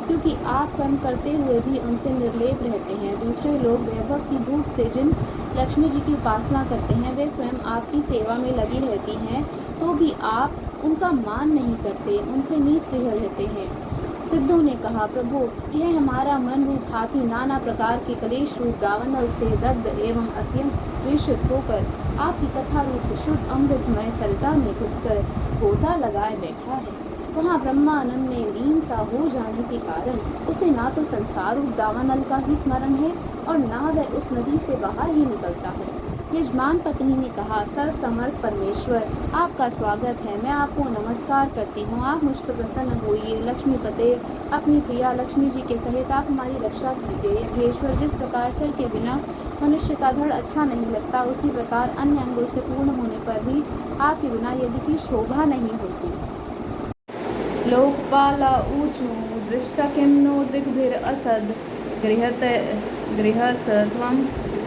क्योंकि आप कर्म करते हुए भी उनसे निर्लेप रहते हैं। दूसरे लोग वैभव की भूख से जिन लक्ष्मी जी की उपासना करते हैं, वे स्वयं आपकी सेवा में लगी रहती हैं, तो भी आप उनका मान नहीं करते, उनसे नीच प्रिय रहते हैं। सिद्धों ने कहा, प्रभु, यह हमारा मन रूप हाथी नाना प्रकार के कलेश रूप दावानल से दग्ध एवं अत्यंत कृषित होकर आपकी कथा रूप शुद्ध अमृतमय सरिता में घुसकर गोता लगाए बैठा है। वहाँ ब्रह्मानंद में लीन सा हो जाने के कारण उसे ना तो संसार रूप दावानल का ही स्मरण है और ना वह उस नदी से बाहर ही निकलता है। यजमान पत्नी ने कहा, सर्व समर्थ परमेश्वर, आपका स्वागत है। मैं आपको नमस्कार करती हूँ। आप मुझ पर प्रसन्न होइए। लक्ष्मीपते, अपनी प्रिया लक्ष्मी जी के सहित आप हमारी रक्षा कीजिए। यज्ञेश्वर, जिस प्रकार सिर के बिना मनुष्य का धड़ अच्छा नहीं लगता, उसी प्रकार अन्य अंगों से पूर्ण होने पर भी आपके बिना यज्ञ की शोभा नहीं होती। लोकपाल ऊचु दृष्ट किं नो दृग्भिरअसद गृहस्त्वं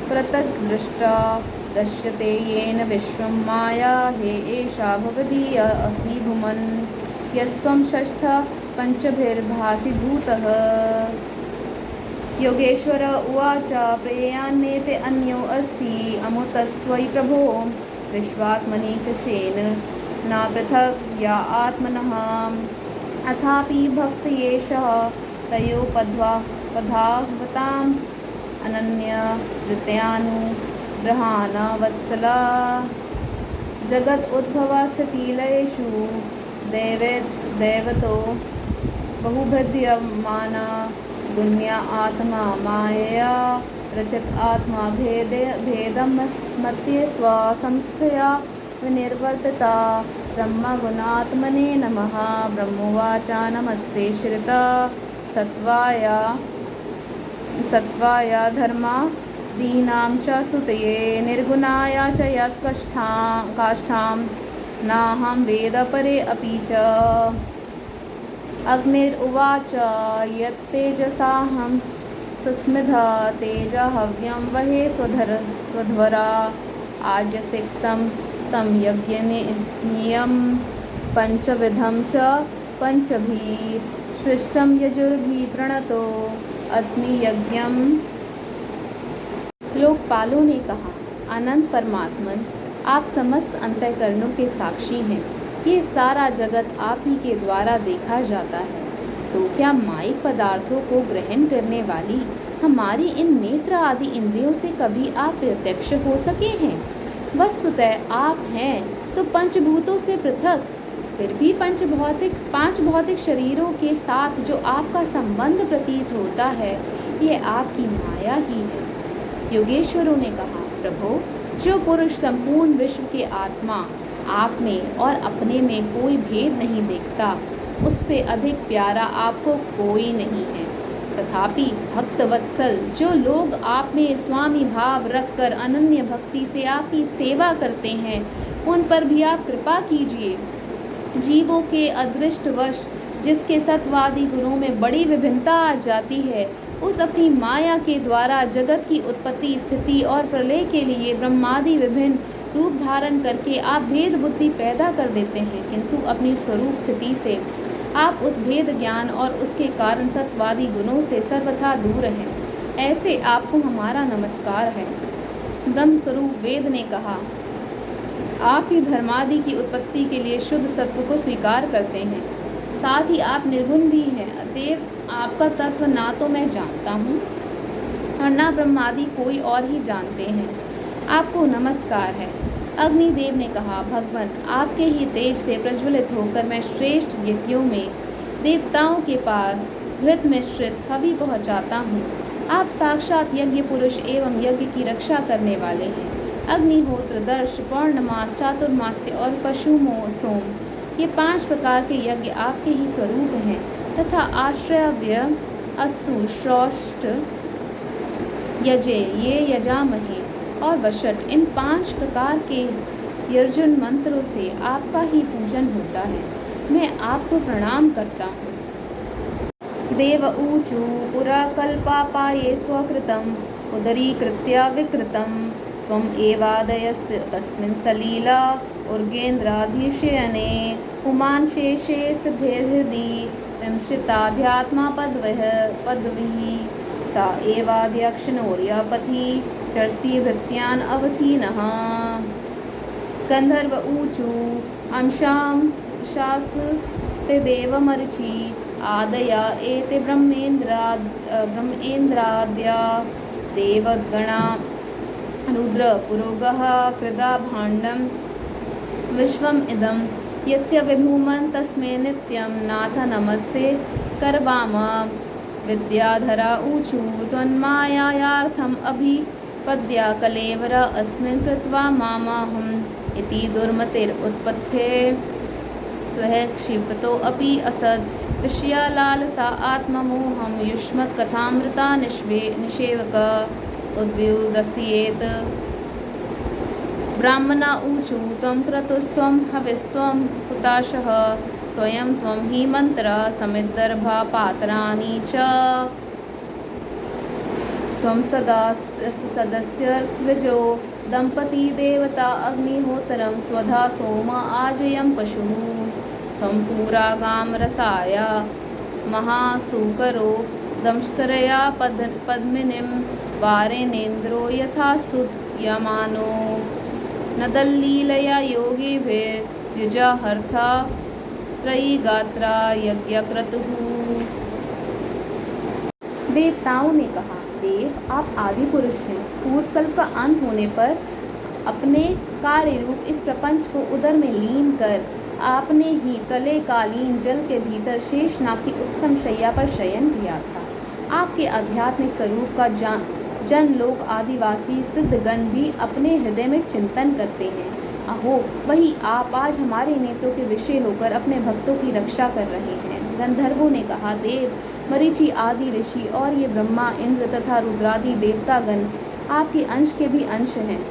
पृथग्दृष्टा दश्यते येन विश्वं माया हे एषा भवदीय हि भुमन् यस्त्वं षष्ठ पञ्चभिर्भासीभूतः। योगेश्वर उवाच, प्रेयान्नेते अन्यो अस्ति अमुतस्त्वयि प्रभो विश्वात्मनि कृशेन न पृथक् या आत्मनः अथापि भक्त येषः तयोपधावताम् अनन्य वृत्यानुग्रहाण वत्सला। जगत उद्भवा स्थितिलयेषु दैवतो बहुभिद्यमाना गुण्या आत्मा मायया रचत आत्मा भेदम मत्ये स्वसंस्थया विनिर्वर्तिता। ब्रह्मगुणात्मने नमः। ब्रह्मोवाच, नमस्ते श्रिता सत्वाय धर्मा दीनां च सुतये निर्गुणाय च यत्काष्ठां नाहं वेद परे अपि च। अग्निरुवाच, यत् तेजसाहं सुस्मिता तेजहव्यं वहे स्वध्वरा आज्यसिक्तं तं यज्ञनियं पंचविधं च पंचभिः सृष्टं यजुर्भिः प्रणतो अस्मि यज्ञम। लोकपालों ने कहा, अनंत परमात्मन, आप समस्त अंतःकरणों के साक्षी हैं। ये सारा जगत आप ही के द्वारा देखा जाता है, तो क्या माइक पदार्थों को ग्रहण करने वाली हमारी इन नेत्र आदि इंद्रियों से कभी आप प्रत्यक्ष हो सके हैं? वस्तुतः आप हैं तो पंचभूतों से पृथक, फिर भी पांच भौतिक शरीरों के साथ जो आपका संबंध प्रतीत होता है, यह आपकी माया ही है। योगेश्वरों ने कहा, प्रभु, जो पुरुष संपूर्ण विश्व के आत्मा आप में और अपने में कोई भेद नहीं देखता, उससे अधिक प्यारा आपको कोई नहीं है। तथापि भक्त वत्सल, जो लोग आप में स्वामी भाव रखकर अनन्य भक्ति से आपकी सेवा करते हैं, उन पर भी आप कृपा कीजिए। जीवों के अदृष्टवश जिसके सत्वादी गुणों में बड़ी विभिन्नता आ जाती है, उस अपनी माया के द्वारा जगत की उत्पत्ति, स्थिति और प्रलय के लिए ब्रह्मादि विभिन्न रूप धारण करके आप भेद बुद्धि पैदा कर देते हैं, किंतु अपनी स्वरूप स्थिति से आप उस भेद ज्ञान और उसके कारण सत्वादी गुणों से सर्वथा दूर हैं। ऐसे आपको हमारा नमस्कार है। ब्रह्म स्वरूप वेद ने कहा, आप ही धर्मादि की उत्पत्ति के लिए शुद्ध सत्व को स्वीकार करते हैं, साथ ही आप निर्गुण भी हैं। अतएव आपका तत्व ना तो मैं जानता हूँ और ना ब्रह्मादि कोई और ही जानते हैं। आपको नमस्कार है। अग्निदेव ने कहा, भगवान, आपके ही तेज से प्रज्वलित होकर मैं श्रेष्ठ यज्ञों में देवताओं के पास घृत मिश्रित हवि पहुँचाता हूँ। आप साक्षात यज्ञ पुरुष एवं यज्ञ की रक्षा करने वाले हैं। अग्निहोत्र, दर्श, पौर्णमास, चातुर्मास्य और पशुमो सोम, ये 5 प्रकार के यज्ञ आपके ही स्वरूप हैं, तथा आश्रव्य, अस्तु, श्रोष्ठ, यजे, ये यजामहे और वषट, इन 5 प्रकार के यर्जुन मंत्रों से आपका ही पूजन होता है। मैं आपको प्रणाम करता हूँ। देव ऊचु पुरा कल्पापाये स्वकृतम् उदरीकृत्य विकृतं त्वम् एवादयस्त तस्मिन् सलीला उर्गेन्द्राधीशयने पुमान् शेषे सिद्धिर्हृदि विंशिताध्यात्मा पदविः सा एवाध्यक्षनोर्यपथि चर्षि भृत्यान् अवसीनः। गंधर्व ऊचु अंशांशास ते देवमर्चि आदया एते ब्रह्मेन्द्राद्या देवगणा रुद्र पुरोगः कृदा भाण्डं विश्वम् इदं यस्य विभूमन् तस्मै नित्यं नाथ नमस्ते करवाम। विद्याधरा ऊचु त्वन्मायार्थम् अभिपद्या कलेवरा अस्मिन् कृत्वा मामहम् इति दुर्मतिरुत्पत्ते स्वः क्षिप्तोऽपि असद् विषयालालसा आत्ममोहं युष्मत्कथामृता निषेवक उद्व्युदस्येत्। ब्राह्मणा ऊचु त्वं क्रतुस्त्वं हविस्त्वं हुताशः स्वयं त्वं हि मन्त्र समिद्धर्भा पात्राणि च त्वं सदस्यर्त्विजो दंपती देवता अग्निहोत्रं स्वधा सोम आजयं पशुः त्वं पुरागां रसाया महासूकरो दंष्ट्रया पद्मिनीं वारेणेन्द्रो यथा स्तुत्यमानो नदल्लीलया योगिभिर्युजाहर्था त्रयीगात्रा यज्ञक्रतुः। देवताओं ने कहा, देव आप आदि पुरुष हैं। पूर्व कल्प का अंत होने पर अपने कार्य रूप इस प्रपंच को उदर में लीन कर आपने ही प्रलयकालीन जल के भीतर शेषनाग की उत्तम शैया पर शयन किया था। आपके आध्यात्मिक स्वरूप का जन लोक आदिवासी सिद्धगण भी अपने हृदय में चिंतन करते हैं। अहो, वही आप आज हमारे नेत्रों के विषय होकर अपने भक्तों की रक्षा कर रहे हैं। गंधर्वों ने कहा, देव मरीचि आदि ऋषि और ये ब्रह्मा इंद्र तथा रुद्रादि देवतागण आपके अंश के भी अंश हैं।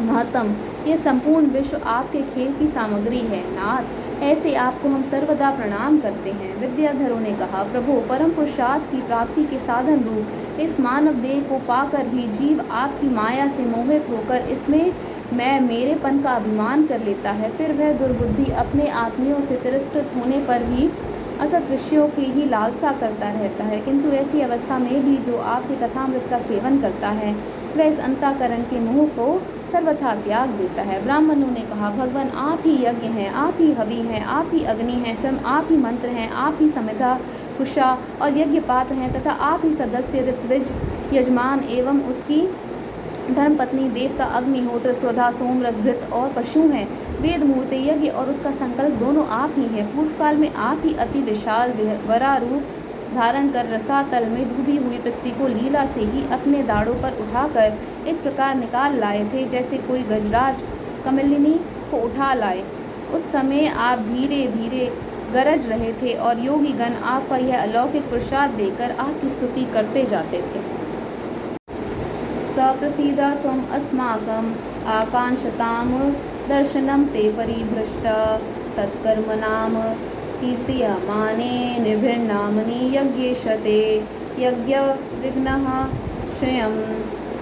महतम, ये संपूर्ण विश्व आपके खेल की सामग्री है। नाथ, ऐसे आपको हम सर्वदा प्रणाम करते हैं। विद्याधरों ने कहा, प्रभु, परम पुरुषार्थ की प्राप्ति के साधन रूप इस मानव देह को पाकर भी जीव आपकी माया से मोहित होकर इसमें मैं मेरेपन का अभिमान कर लेता है। फिर वह दुर्बुद्धि अपने आत्मियों से तिरस्कृत होने पर भी असत विषयों की ही लालसा करता रहता है। किंतु ऐसी अवस्था में भी जो आपके कथामृत का सेवन करता है वह इस अंतःकरण के मोह को सर्वथा त्याग देता है। ब्राह्मणों ने कहा, भगवान आप ही यज्ञ हैं, आप ही हवि हैं, आप ही अग्नि हैं, स्वयं आप ही मंत्र हैं, आप ही समिधा कुशा और यज्ञ पात्र हैं तथा आप ही सदस्य ऋत्विज यजमान एवं उसकी धर्मपत्नी देवता अग्निहोत्र स्वधा सोम रसभृत और पशु हैं। वेद मूर्ति यज्ञ और उसका संकल्प दोनों आप ही हैं। पूर्व काल में आप ही अति विशाल वरा रूप धारण कर रसातल में डूबी हुई पृथ्वी को लीला से ही अपने दाढ़ों पर उठाकर इस प्रकार निकाल लाए थे जैसे कोई गजराज कमलिनी को उठा लाए। उस समय आप धीरे धीरे गरज रहे थे और योगीगण आपका यह अलौकिक पुरुषार्थ देकर आपकी स्तुति करते जाते थे। सप्रसीद त्वम् अस्माकम् आकांक्षतां दर्शनं ते परिभ्रष्ट सत्कर्मणां कीर्त्यमाने निर्भिर्नाम्नि यज्ञेशते यज्ञविघ्नः क्षयं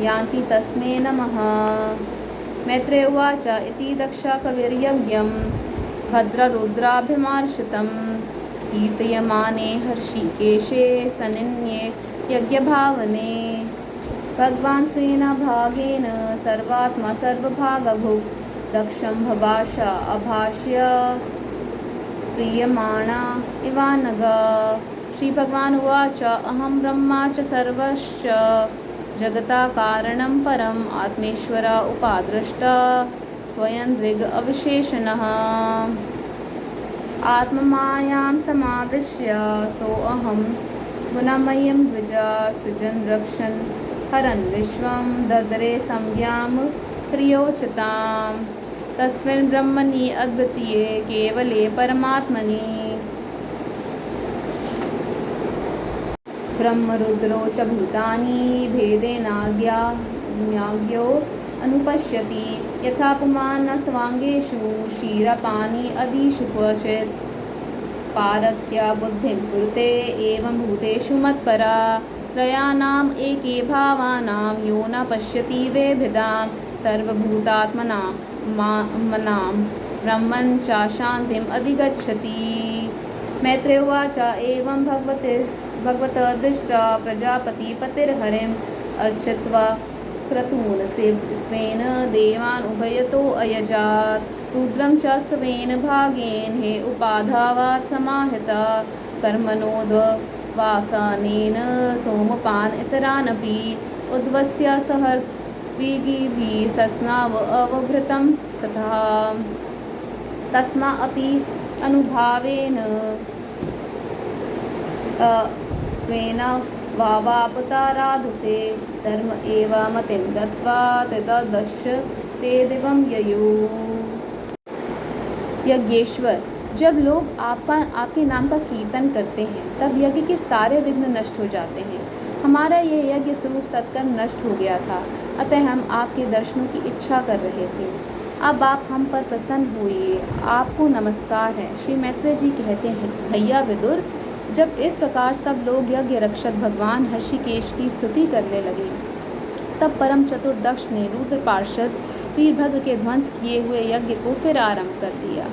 यान्ति तस्मै नमः। मैत्रेय उवाच इति दक्षा कविर्यज्ञं भद्ररुद्राभिमार्षितं कीर्त्यमाने हर्षिकेशे सनिन्ये यज्ञभावने। भगवान् स्वेन भागेन सर्वात्मा सर्वभागभुक् दक्षं भवाश अभाष्य प्रीयमाणा इवानघ। श्री भगवान उवाच, अहं ब्रह्मा च सर्वश्च जगता कारणं परम् आत्मेश्वर उपाद्रष्ट स्वयं ऋग अविशेषणः। आत्ममायां समाविश्य सोऽहं गुणमयं द्विजा सृजन् रक्षन् हरन् विश्वं ददरे संज्ञां प्रियोचितां तस्मिन् ब्रह्मणि अद्वितीये केवले परमात्मनि। ब्रह्मरुद्रो च भूतानि भेदेनाज्ञो अनुपश्यति यथा पुमान् स्वांगेषु क्षीरपानी अदिषु क्वचित् पारत्या बुद्धिं कुरुते एवं भूतेषु मत्परा त्रयाणाम् एके भावानां यो न पश्यति वेभिदां सर्वभूतात्मनां मनां ब्रह्मन् च शान्तिम् अधिगच्छति। मैत्रेय उवाच एवं भगवतोद्दिष्ट प्रजापतिपतिर्हरिम् अर्चित्वा क्रतून् स्वेन देवान् उभयतो अयजात् रुद्रं च स्वेन भागेन हे उपाधावात् समाहिता कर्मणोद्वासानेन सोमपान इतरानपि उद्वस्य सहर्पिभिः सस्नाव अवभृतं तथा तस्मा अपि अनुभावेन स्वेन वावापताराधसे धर्म एव मतिं दत्वा तददश्य ते दिवं ययौ। यज्ञेश्वर, जब लोग आपके नाम का कीर्तन करते हैं तब यज्ञ के सारे विघ्न नष्ट हो जाते हैं। हमारा ये यज्ञ स्वरूप सत्कर्म नष्ट हो गया था, अतः हम आपके दर्शनों की इच्छा कर रहे थे। अब आप हम पर प्रसन्न हुए, आपको नमस्कार है। श्री मैत्रेय जी कहते हैं, भैया विदुर, जब इस प्रकार सब लोग यज्ञ रक्षक भगवान हर्षिकेश की स्तुति करने लगे तब परम चतुर दक्ष ने रुद्र पार्षद वीरभद्र के ध्वंस किए हुए यज्ञ को फिर आरंभ कर दिया।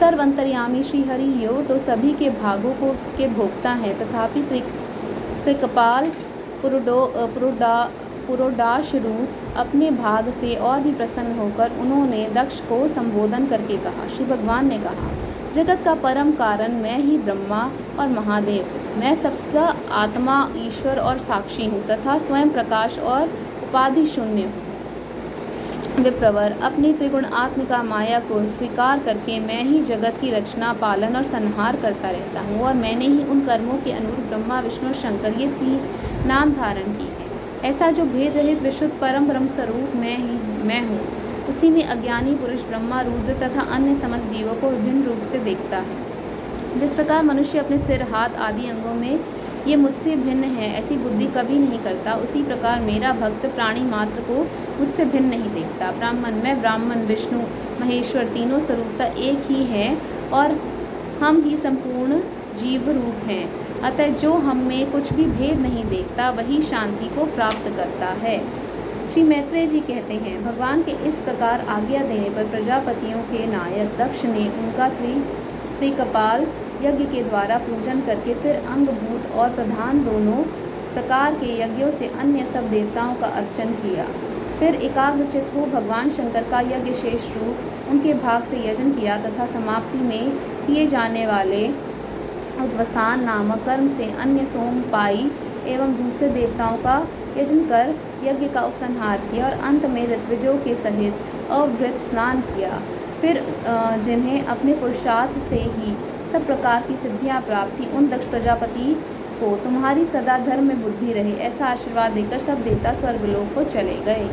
सर्वंतर्यामी श्री हरि यो तो सभी के भागों को के भोक्ता हैं, तथापि त्रिकपाल पुरोडाशरु अपने भाग से और भी प्रसन्न होकर उन्होंने दक्ष को संबोधन करके कहा। श्री भगवान ने कहा, जगत का परम कारण मैं ही ब्रह्मा और महादेव हूँ। मैं सबका आत्मा, ईश्वर और साक्षी हूँ तथा स्वयं प्रकाश और उपाधि शून्य हूँ। विप्रवर, अपनी त्रिगुण आत्मिका माया को स्वीकार करके मैं ही जगत की रचना, पालन और संहार करता रहता हूँ और मैंने ही उन कर्मों के अनुरूप ब्रह्मा, विष्णु और शंकर ये 3 नाम धारण किए हैं। ऐसा जो भेद रहित विशुद्ध परम ब्रह्म स्वरूप मैं हूँ, उसी में अज्ञानी पुरुष ब्रह्मा, रुद्र तथा अन्य समस्त जीवों को विभिन्न रूप से देखता है। जिस प्रकार मनुष्य अपने सिर, हाथ आदि अंगों में ये मुझसे भिन्न है ऐसी बुद्धि कभी नहीं करता, उसी प्रकार मेरा भक्त प्राणी मात्र को मुझसे भिन्न नहीं देखता। मैं ब्राह्मण, विष्णु, महेश्वर तीनों स्वरूपता एक ही है और हम ही संपूर्ण जीव रूप हैं। अतः जो हम में कुछ भी भेद नहीं देखता वही शांति को प्राप्त करता है। श्री मैत्रेय जी कहते हैं, भगवान के इस प्रकार आज्ञा देने पर प्रजापतियों के नायक दक्ष ने उनका त्रिकपाल यज्ञ के द्वारा पूजन करके फिर अंगभूत और प्रधान दोनों प्रकार के यज्ञों से अन्य सब देवताओं का अर्चन किया। फिर एकाग्रचित हो भगवान शंकर का यज्ञ शेष रूप उनके भाग से यजन किया तथा समाप्ति में किए जाने वाले उद्वसान नामक कर्म से अन्य सोमपाई एवं दूसरे देवताओं का यजन कर यज्ञ का उपसंहार किया और अंत में ऋत्विजों के सहित अवभृत स्नान किया। फिर जिन्हें अपने पुरुषार्थ से ही सब प्रकार की सिद्धियां प्राप्त थी, उन दक्ष प्रजापति को तुम्हारी सदा धर्म में बुद्धि रहे ऐसा आशीर्वाद देकर सब देवता स्वर्गलोक को चले गए।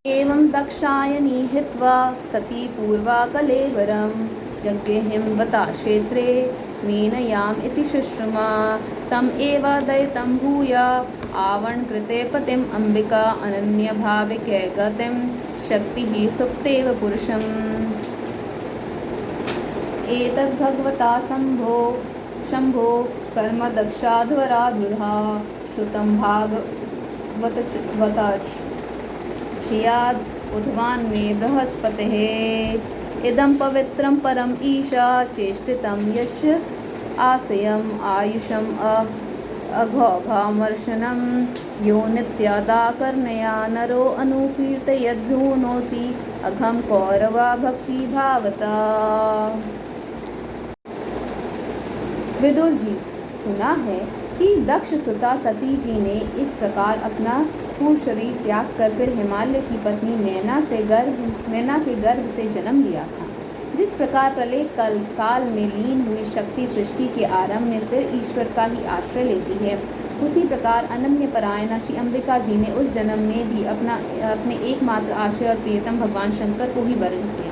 एवं दक्षायनी हित्वा सती पूर्वा कलेवरम यज्ञहिमवता क्षेत्रे मीनयाम इति शुश्रुमा तम एव दयितं भूय आवणकृते पतिम अंबिका अनन्य भाविके गतिम शक्ति सुप्तेव पुरुषम। एतद् भगवता शंभो कर्म दक्षाध्वरा वृद्धा श्रुतं भागवतवत् छियाद उद्वान में बृहस्पतिः इदं पवित्रं परम ईशा चेष्टितं यश आशयम् आयुषम् अघोघामर्शनं यो नित्यादाकर्णया नरो अनुकीर्तयद्धूनोति अघम कौरवा भक्ति भावता। विदुर जी, सुना है कि दक्ष सुता सती जी ने इस प्रकार अपना पूर्ण शरीर त्याग कर फिर हिमालय की पत्नी मैना के गर्भ से जन्म लिया था। जिस प्रकार प्रलय काल में लीन हुई शक्ति सृष्टि के आरंभ में फिर ईश्वर का ही आश्रय लेती है, उसी प्रकार अनन्य परायणा श्री अंबिका जी ने उस जन्म में भी अपने एकमात्र आश्रय और प्रियतम भगवान शंकर को ही वर्ण किया।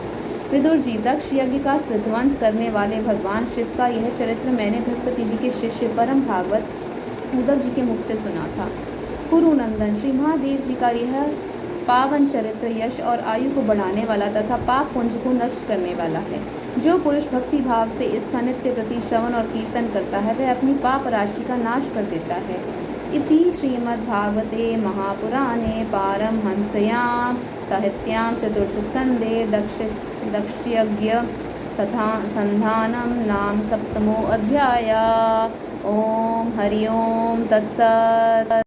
विदुर जी, दक्ष यज्ञ का ध्वंस करने वाले भगवान शिव का यह चरित्र मैंने बृहस्पति जी के शिष्य परम भागवत उद्धव जी के मुख से सुना था। कुरुनंदन, श्री महादेव जी का यह पावन चरित्र, यश और आयु को बढ़ाने वाला तथा पाप पुंज को नष्ट करने वाला है। जो पुरुष भक्ति भाव से इसका नित्य प्रति श्रवण और कीर्तन करता है वह अपनी पाप राशि का नाश कर देता है। इति श्रीमद्भागवते महापुराणे पारमहंस्यां साहित्यां चतुर्थस्कन्धे दक्षयज्ञ संधानं नाम सप्तमो अध्याय। ओम हरि ओम तत्सत्।